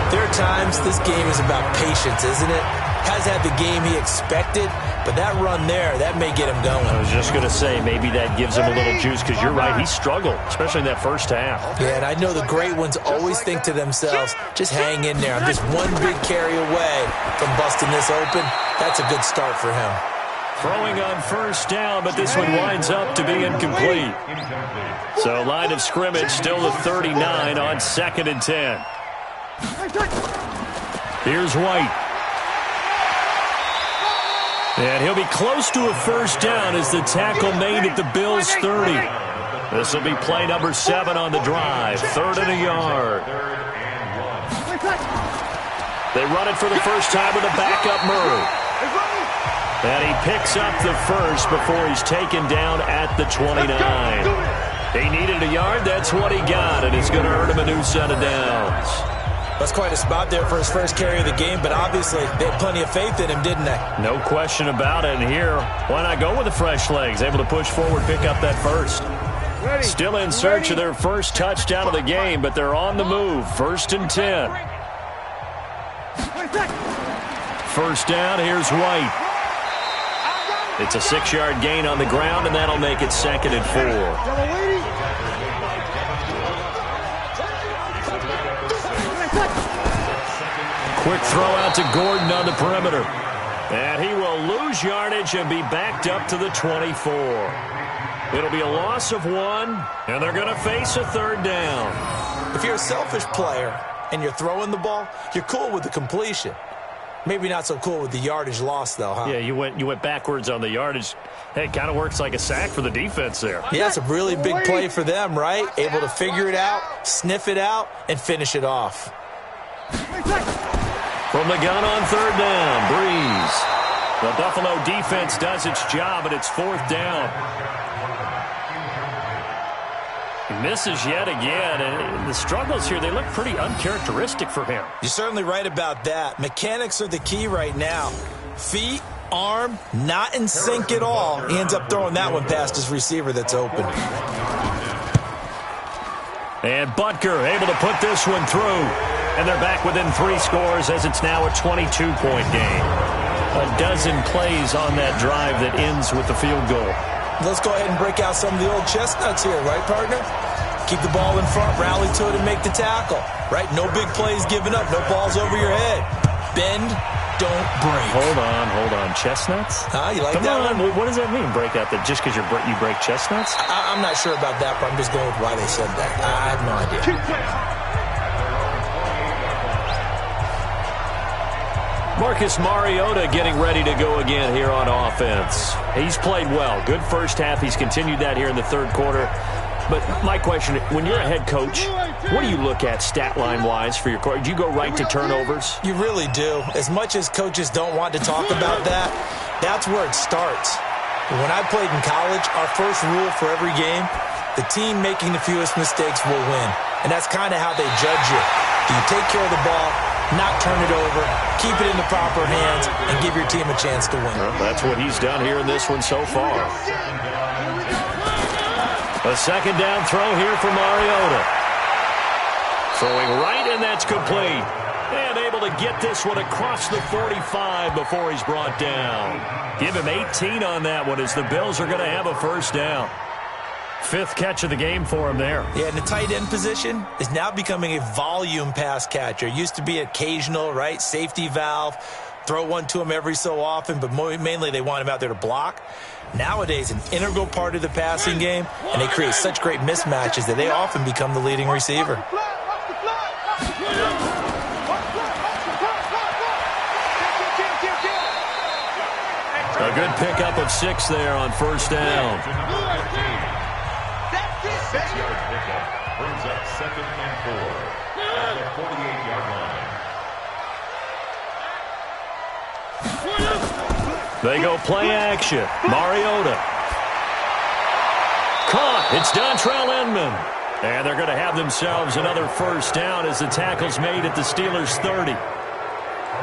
there are times this game is about patience, isn't it? Has had the game he expected, but that run there, that may get him going. I was just going to say, maybe that gives him a little juice, because you're right, he struggled, especially in that first half. Yeah, and I know the great ones always think to themselves, just hang in there. I'm just one big carry away from busting this open. That's a good start for him. Throwing on first down, but this one winds up to be incomplete. So line of scrimmage still the 39 on 2nd and 10. Here's White. And he'll be close to a first down as the tackle made at the Bills' 30. This will be play number 7 on the drive. 3rd and a yard. They run it for the first time with a backup Murray. And he picks up the first before he's taken down at the 29. He needed a yard. That's what he got, and it's going to earn him a new set of downs. That's quite a spot there for his first carry of the game, but obviously they had plenty of faith in him, didn't they? No question about it. And here, why not go with the fresh legs? Able to push forward, pick up that first. Still in search of their first touchdown of the game, but they're on the move. 1st and 10. First down, here's White. It's a 6-yard gain on the ground, and that'll make it 2nd and 4. Quick throw out to Gordon on the perimeter. And he will lose yardage and be backed up to the 24. It'll be a loss of 1, and they're going to face a 3rd down. If you're a selfish player and you're throwing the ball, you're cool with the completion. Maybe not so cool with the yardage loss, though, huh? Yeah, you went backwards on the yardage. Hey, it kind of works like a sack for the defense there. Yeah, it's a really big play for them, right? Able to figure it out, sniff it out, and finish it off. From the gun on 3rd down, Breeze. The Buffalo defense does its job, and it's 4th down. He misses yet again, and the struggles here, they look pretty uncharacteristic for him. You're certainly right about that. Mechanics are the key right now. Feet, arm, not in sync at all. He ends up throwing that one past his receiver that's open. And Butker able to put this one through. And they're back within 3 scores as it's now a 22-point game. A dozen plays on that drive that ends with the field goal. Let's go ahead and break out some of the old chestnuts here, right, partner? Keep the ball in front, rally to it, and make the tackle, right? No big plays given up, no balls over your head. Bend, don't break. Hold on. Chestnuts? Huh? You like Come that on. one? What does that mean, break out that just because you break chestnuts? I'm not sure about that, but I'm just going with why they said that. I have no idea. Marcus Mariota getting ready to go again here on offense. He's played well. Good first half. He's continued that here in the third quarter. But my question, when you're a head coach, what do you look at stat line-wise for your coach? Do you go right to turnovers? You really do. As much as coaches don't want to talk about that, that's where it starts. When I played in college, our first rule for every game, the team making the fewest mistakes will win. And that's kind of how they judge you. Do you take care of the ball, not turn it over, keep it in the proper hands, and give your team a chance to win? Well, that's what he's done here in this one so far. A second down throw here for Mariota. Throwing right, and that's complete. And able to get this one across the 45 before he's brought down. Give him 18 on that one as the Bills are going to have a first down. Fifth catch of the game for him there. Yeah, and the tight end position is now becoming a volume pass catcher. Used to be occasional, right? Safety valve. Throw one to him every so often, but mainly they want him out there to block. Nowadays, an integral part of the passing game, and they create such great mismatches that they often become the leading receiver. A good pickup of 6 there on first down. 6-yard pickup brings up 2nd and 4 at the 48-yard line. They go play action. Mariota. Caught. It's Dontrell Inman. And they're going to have themselves another first down as the tackle's made at the Steelers' 30.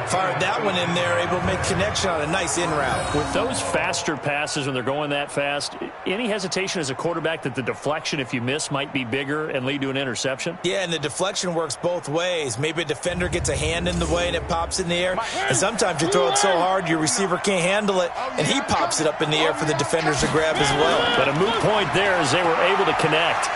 Fired that one in there, able to make connection on a nice in route. With those faster passes when they're going that fast, any hesitation as a quarterback that the deflection, if you miss, might be bigger and lead to an interception? Yeah, and the deflection works both ways. Maybe a defender gets a hand in the way and it pops in the air. And sometimes you throw it so hard your receiver can't handle it, and he pops it up in the air for the defenders to grab as well. But a moot point there as they were able to connect.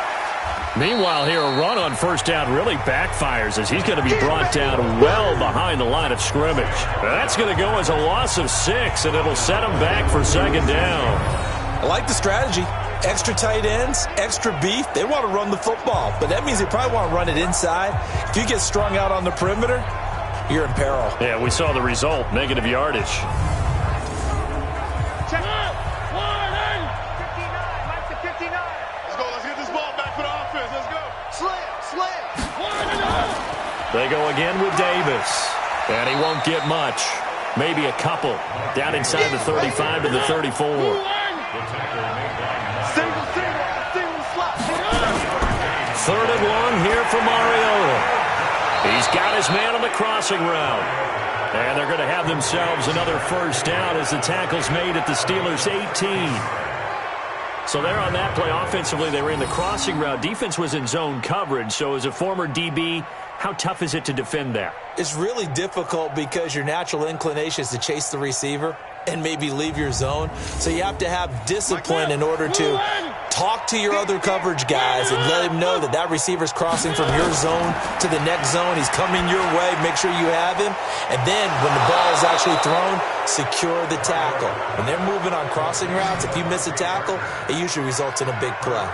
Meanwhile, here, a run on first down really backfires as he's going to be brought down well behind the line of scrimmage. That's going to go as a loss of 6, and it'll set him back for second down. I like the strategy. Extra tight ends, extra beef. They want to run the football, but that means they probably want to run it inside. If you get strung out on the perimeter, you're in peril. Yeah, we saw the result, negative yardage. They go again with Davis. And he won't get much. Maybe a couple. Down inside the 35 to the 34. Third and 1 here for Mariota. He's got his man on the crossing route. And they're going to have themselves another first down as the tackle's made at the Steelers' 18. So there on that play, offensively, they ran the crossing route. Defense was in zone coverage. So as a former DB, how tough is it to defend that? It's really difficult because your natural inclination is to chase the receiver and maybe leave your zone. So you have to have discipline in order to talk to your other coverage guys and let him know that that receiver's crossing from your zone to the next zone. He's coming your way. Make sure you have him. And then when the ball is actually thrown, secure the tackle. When they're moving on crossing routes, if you miss a tackle, it usually results in a big play.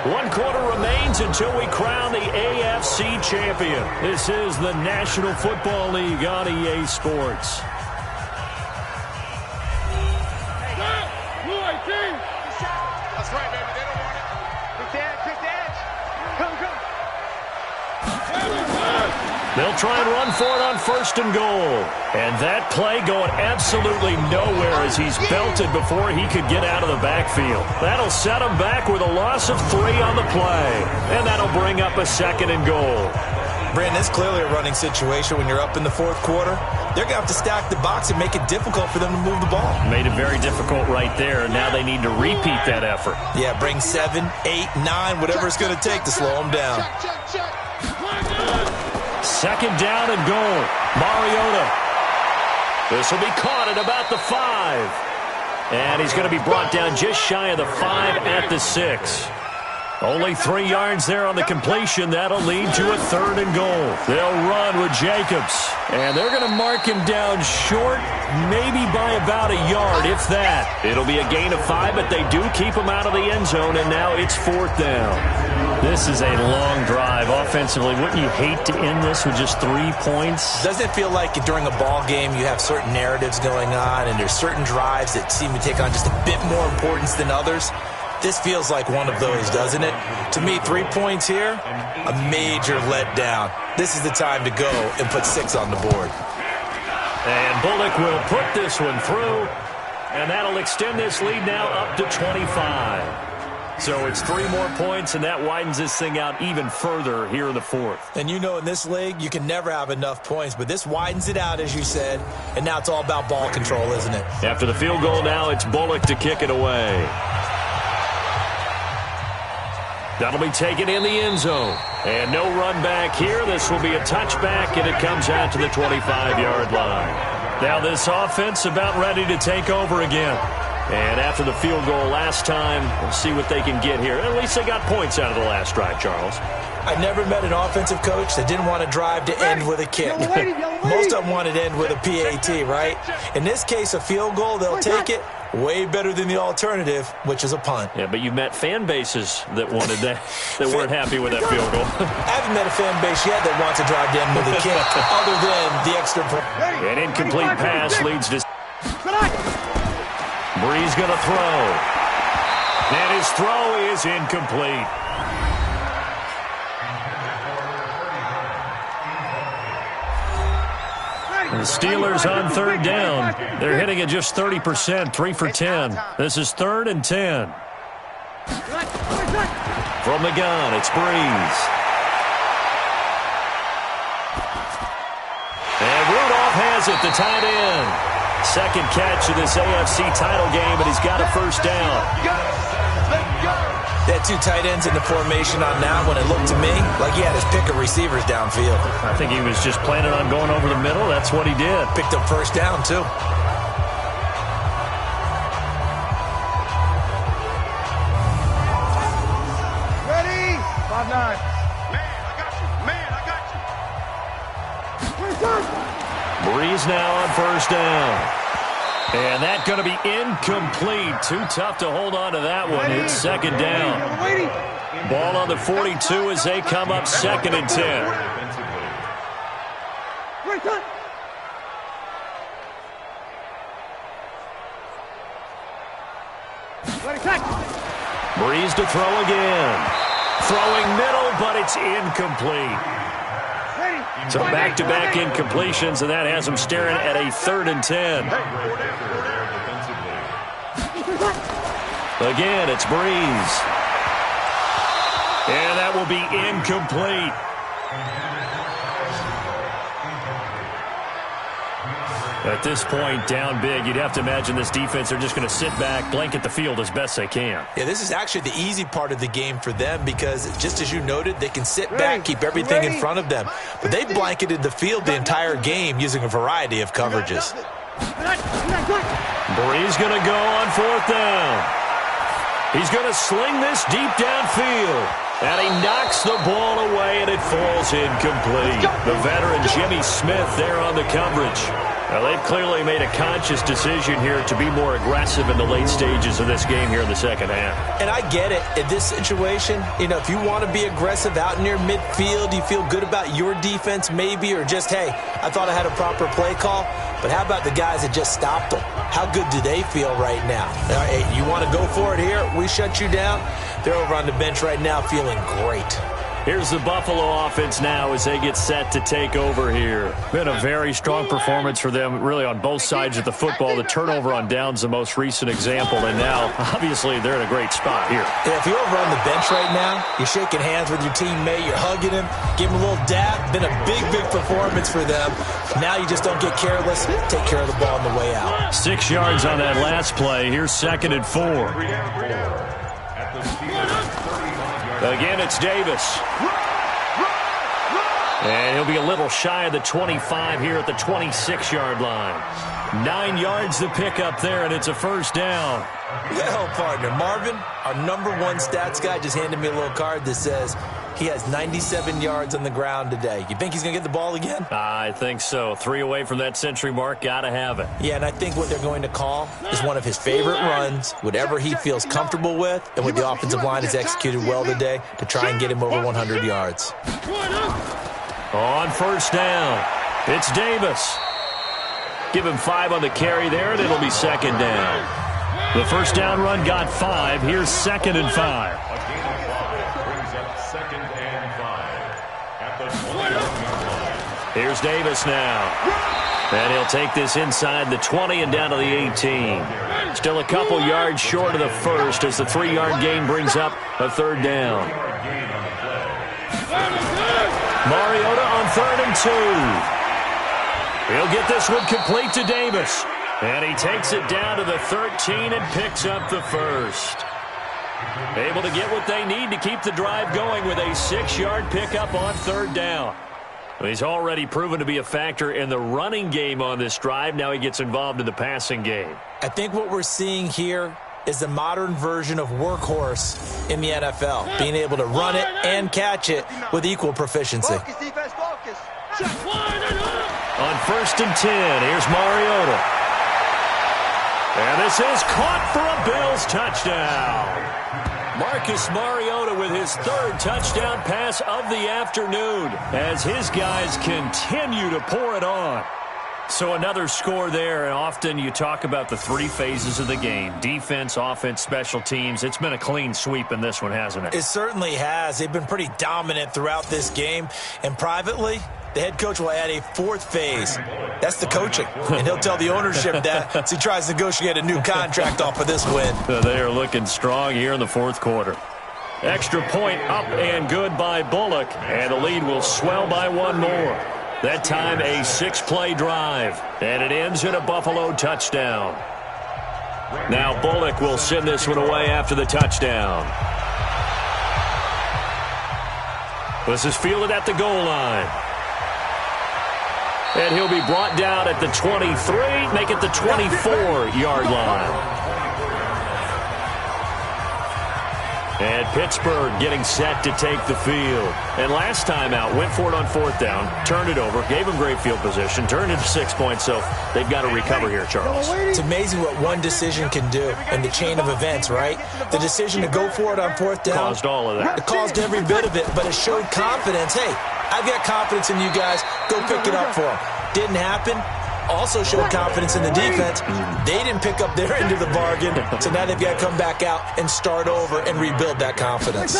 One quarter remains until we crown the AFC champion. This is the National Football League on EA Sports. That's right, baby. They don't want it. Pick the edge. Come. They'll try and run for it on first and goal. And that play going absolutely nowhere as he's belted before he could get out of the backfield. That'll set him back with a loss of 3 on the play. And that'll bring up a second and goal. Brandon, it's clearly a running situation when you're up in the fourth quarter. They're going to have to stack the box and make it difficult for them to move the ball. Made it very difficult right there, and now they need to repeat that effort. Yeah, bring 7, 8, 9, whatever it's going to take to slow them down. Second down and goal. Mariota. This will be caught at about the 5. And he's going to be brought down just shy of the 5 at the 6. Only 3 yards there on the completion. That'll lead to a 3rd and goal. They'll run with Jacobs. And they're going to mark him down short, maybe by about a yard, if that. It'll be a gain of 5, but they do keep him out of the end zone, and now it's 4th down. This is a long drive offensively. Wouldn't you hate to end this with just 3 points? Doesn't it feel like during a ball game you have certain narratives going on, and there's certain drives that seem to take on just a bit more importance than others? This feels like one of those, doesn't it? To me, 3 points here, a major letdown. This is the time to go and put 6 on the board. And Bullock will put this one through, and that'll extend this lead now up to 25. So it's 3 more points, and that widens this thing out even further here in the 4th. And you know in this league, you can never have enough points, but this widens it out, as you said, and now it's all about ball control, isn't it? After the field goal now, it's Bullock to kick it away. That'll be taken in the end zone. And no run back here. This will be a touchback, and it comes out to the 25-yard line. Now this offense about ready to take over again. And after the field goal last time, we'll see what they can get here. At least they got points out of the last drive, Charles. I never met an offensive coach that didn't want to drive to end with a kick. Most of them wanted to end with a PAT, right? In this case, a field goal, they'll take it. Way better than the alternative, which is a punt. Yeah, but you met fan bases that wanted that, that weren't happy with that field goal. I haven't met a fan base yet that wants to drive down with a kick, other than the extra point. An incomplete pass leads to... Breeze going to throw. And his throw is incomplete. The Steelers on 3rd down. They're hitting at just 30%, 3 for 10. This is 3rd and 10. From the gun, it's Breeze. And Rudolph has it, the tight end. Second catch of this AFC title game, and he's got a 1st down. They had 2 tight ends in the formation on that one. It looked to me like he had his pick of receivers downfield. I think he was just planning on going over the middle. That's what he did. Picked up 1st down, too. Ready? 5-9. Man, I got you. Man, I got you. Breeze now on 1st down. And that's going to be incomplete. Too tough to hold on to that one. It's 2nd down. Ball on the 42 as they come up 2nd and 10. Breeze to throw again. Throwing middle, but it's incomplete. So back-to-back incompletions, and that has him staring at a 3rd and 10. Again, it's Breeze. And that will be incomplete. At this point, down big, you'd have to imagine this defense are just going to sit back, blanket the field as best they can. Yeah, this is actually the easy part of the game for them because, just as you noted, they can sit back, keep everything in front of them. But they blanketed the field the entire game using a variety of coverages. Breeze going to go on 4th down. He's going to sling this deep downfield. And he knocks the ball away, and it falls incomplete. The veteran Jimmy Smith there on the coverage. Now, they've clearly made a conscious decision here to be more aggressive in the late stages of this game here in the 2nd half. And I get it. In this situation, you know, if you want to be aggressive out near midfield, you feel good about your defense maybe, or just, hey, I thought I had a proper play call. But how about the guys that just stopped them? How good do they feel right now? Hey, you want to go for it here? We shut you down. They're over on the bench right now feeling great. Here's the Buffalo offense now as they get set to take over here. Been a very strong performance for them, really, on both sides of the football. The turnover on downs, the most recent example, and now, obviously, they're in a great spot here. Yeah, if you're over on the bench right now, you're shaking hands with your teammate, you're hugging him, give him a little dab. Been a big, big performance for them. Now you just don't get careless. Take care of the ball on the way out. 6 yards on that last play. Here's 2nd and 4. Again, it's Davis. And he'll be a little shy of the 25 here at the 26-yard line. 9 yards to pick up there, and it's a first down. Well, partner, Marvin, our #1 stats guy, just handed me a little card that says he has 97 yards on the ground today. You think he's going to get the ball again? I think so. 3 away from that century mark. Got to have it. Yeah, and I think what they're going to call is one of his favorite runs, whatever he feels comfortable with, and what the offensive line has executed well today to try and get him over 100 yards. On first down, it's Davis. Give him 5 on the carry there, and it'll be second down. The first down run got 5. Here's 2nd and 5. Here's Davis now. And he'll take this inside the 20 and down to the 18. Still a couple yards short of the first as the 3-yard gain brings up a third down. Mariota on 3rd and 2. He'll get this one complete to Davis. And he takes it down to the 13 and picks up the first. Able to get what they need to keep the drive going with a 6-yard pickup on 3rd down. He's already proven to be a factor in the running game on this drive. Now he gets involved in the passing game. I think what we're seeing here is the modern version of workhorse in the NFL, being able to run it and catch it with equal proficiency. Focus, defense, focus. On 1st and 10, here's Mariota. And this is caught for a Bills touchdown. Marcus Mariota with his 3rd touchdown pass of the afternoon as his guys continue to pour it on. So another score there, and often you talk about the 3 phases of the game: defense, offense, special teams. It's been a clean sweep in this one, hasn't it? It certainly has. They've been pretty dominant throughout this game, and privately, the head coach will add a 4th phase. That's the coaching, and he'll tell the ownership that as he tries to negotiate a new contract off of this win. They are looking strong here in the 4th quarter. Extra point up and good by Bullock, and the lead will swell by 1 more. That time a 6-play drive, and it ends in a Buffalo touchdown. Now Bullock will send this one away after the touchdown. This is fielded at the goal line. And he'll be brought down at the 23, make it the 24-yard line. And Pittsburgh getting set to take the field. And last time out, went for it on 4th down, turned it over, gave them great field position, turned it to 6 points, so they've got to recover here, Charles. It's amazing what one decision can do in the chain of events, right? The decision to go for it on 4th down. Caused all of that. It caused every bit of it, but it showed confidence. Hey, I've got confidence in you guys. Go pick it up for them. Didn't happen. Also showed confidence in the defense. They didn't pick up their end of the bargain, so now they've got to come back out and start over and rebuild that confidence.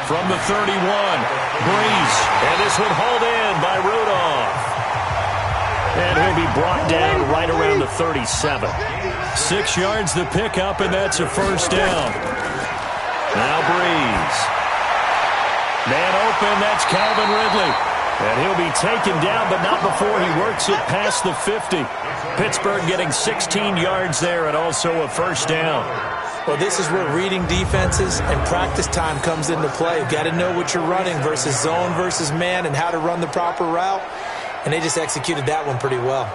From the 31, Breeze, and this one hauled in by Rudolph. And he'll be brought down right around the 37. 6 yards to pick up, and that's a first down. Now Breeze. Man open, that's Calvin Ridley. And he'll be taken down, but not before he works it past the 50. Pittsburgh getting 16 yards there and also a first down. Well, this is where reading defenses and practice time comes into play. You've got to know what you're running versus zone versus man and how to run the proper route. And they just executed that one pretty well.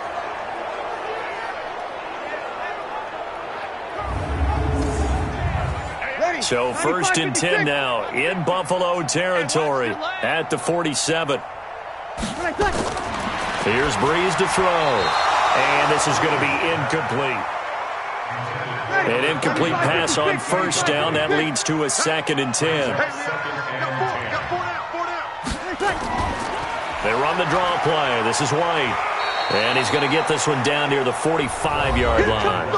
So 1st and 10 now in Buffalo territory at the 47. Here's Breeze to throw. And this is going to be incomplete. An incomplete pass on 1st down. That leads to a 2nd and 10. They run the draw play. This is White. And he's going to get this one down near the 45-yard line.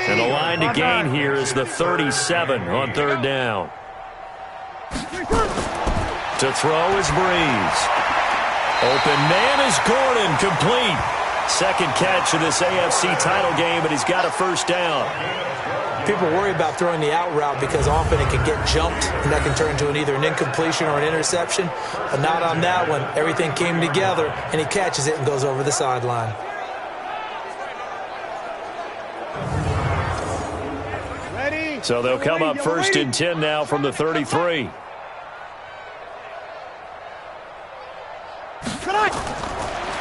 And the line to gain here is the 37 on 3rd down. To throw is Breeze. Open man is Gordon, complete. 2nd catch of this AFC title game, and he's got a first down. People worry about throwing the out route because often it can get jumped, and that can turn into either an incompletion or an interception. But not on that one. Everything came together, and he catches it and goes over the sideline. So they'll come up first and 10 now from the 33.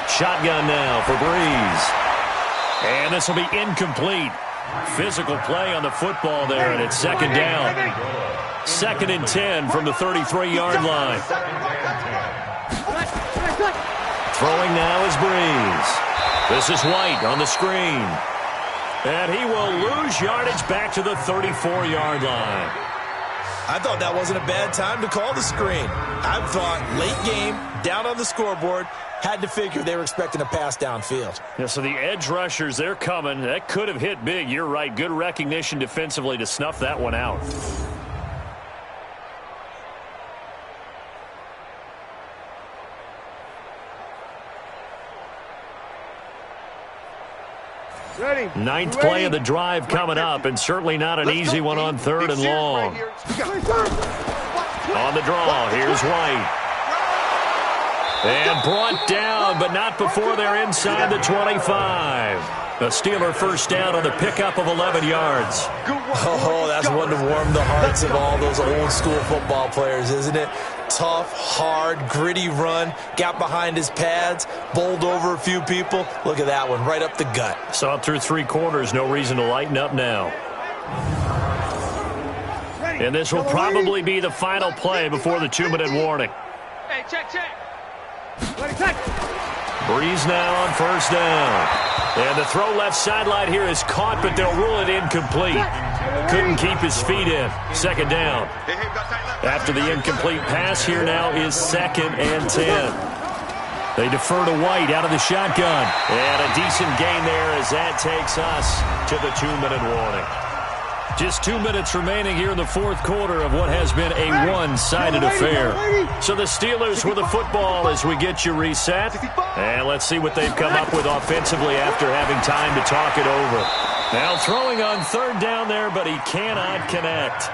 Shotgun now for Breeze. And this will be incomplete. Physical play on the football there, and it's second down. Second and 10 from the 33-yard line. Throwing now is Breeze. This is White on the screen. And he will lose yardage back to the 34-yard line. I thought that wasn't a bad time to call the screen. I thought late game, down on the scoreboard, had to figure they were expecting a pass downfield. Yeah, so the edge rushers, they're coming. That could have hit big. You're right. Good recognition defensively to snuff that one out. Ready. Ninth play of the drive coming up, and certainly not an easy one on third and long. On the draw, here's White. And brought down, but not before they're inside the 25. The Steeler first down on the pickup of 11 yards. Oh, that's one to warm the hearts of all those old school football players, isn't it? Tough, hard, gritty run. Got behind his pads, bowled over a few people. Look at that one, right up the gut. Saw it through three quarters. No reason to lighten up now. And this will probably be the final play before the 2-minute warning. Hey, check. Breeze now on first down. And the throw left sideline here is caught, but they'll rule it incomplete. Couldn't keep his feet in. Second down. After the incomplete pass, here now is second and 10. They defer to White out of the shotgun. And a decent gain there as that takes us to the 2-minute warning. Just 2 minutes remaining here in the fourth quarter of what has been a one-sided affair. So the Steelers with the football as we get you reset. And let's see what they've come up with offensively after having time to talk it over. Now throwing on third down there, but he cannot connect.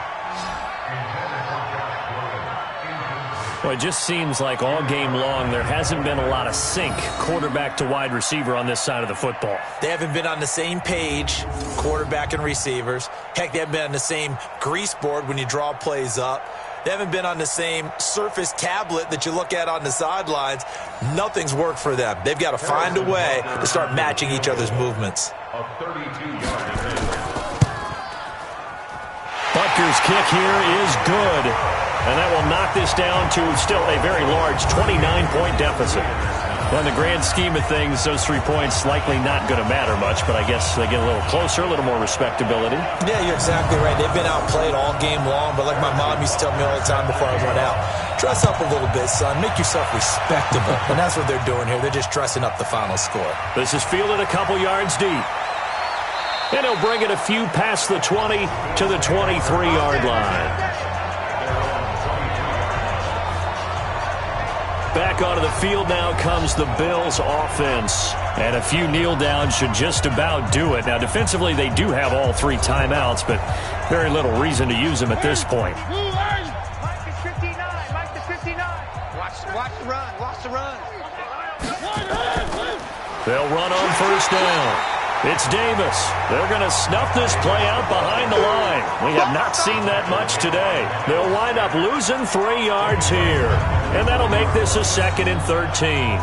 Well, it just seems like all game long there hasn't been a lot of sync quarterback to wide receiver on this side of the football. They haven't been on the same page, quarterback and receivers. Heck, they haven't been on the same grease board when you draw plays up. They haven't been on the same Surface tablet that you look at on the sidelines. Nothing's worked for them. They've got to find a way to start matching each other's movements. Butker's kick here is good. And that will knock this down to still a very large 29-point deficit. Well, in the grand scheme of things, those 3 points likely not going to matter much, but I guess they get a little closer, a little more respectability. Yeah, you're exactly right. They've been outplayed all game long, but like my mom used to tell me all the time before I went out, dress up a little bit, son. Make yourself respectable. And that's what they're doing here. They're just dressing up the final score. This is fielded a couple yards deep. And he'll bring it a few past the 20 to the 23-yard line. Back onto the field now comes the Bills offense. And a few kneel downs should just about do it. Now, defensively, they do have all 3 timeouts, but very little reason to use them at this point. Mike is 59. Mike is 59. Watch the run. Watch the run. They'll run on first down. It's Davis. They're going to snuff this play out behind the line. We have not seen that much today. They'll wind up losing 3 yards here. And that'll make this a second and 13.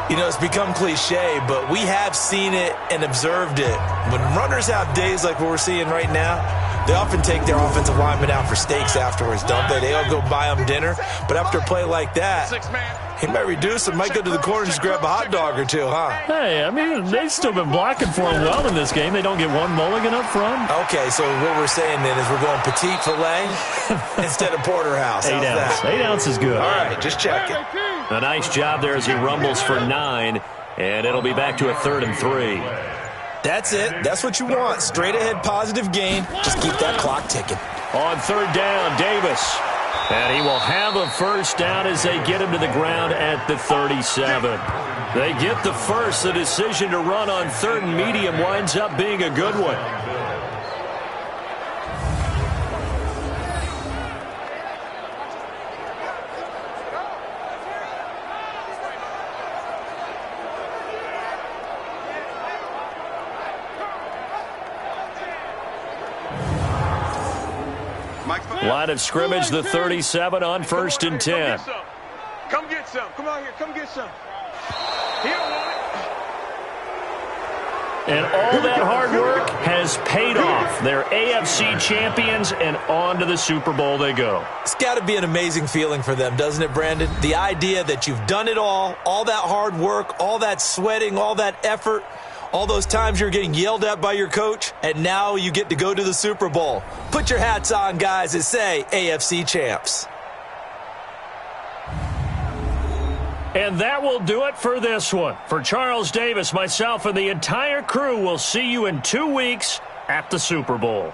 You know, it's become cliche, but we have seen it and observed it. When runners have days like what we're seeing right now, they often take their offensive linemen out for steaks afterwards, don't they? They all go buy them dinner. But after a play like that, he might reduce it, might go to the corner and just grab a hot dog or two, huh? Hey, I mean, they've still been blocking for him well in this game. They don't get one mulligan up front. Okay, so what we're saying then is we're going petite filet instead of porterhouse. 8 ounce. 8 ounce is good. All right, just checking. A nice job there as he rumbles for 9, and it'll be back to a 3rd and 3. That's it. That's what you want. Straight ahead positive gain. Just keep that clock ticking. On third down, Davis. And he will have a first down as they get him to the ground at the 37. They get the first. The decision to run on 3rd and medium winds up being a good one. Line of scrimmage, the 37 on 1st and 10. Come get some. Come on here. Come get some. He don't want it. And all that hard work has paid off. They're AFC champions, and on to the Super Bowl they go. It's got to be an amazing feeling for them, doesn't it, Brandon? The idea that you've done it all that hard work, all that sweating, all that effort, all those times you're getting yelled at by your coach, and now you get to go to the Super Bowl. Put your hats on, guys, and say AFC champs. And that will do it for this one. For Charles Davis, myself, and the entire crew, we'll see you in 2 weeks at the Super Bowl.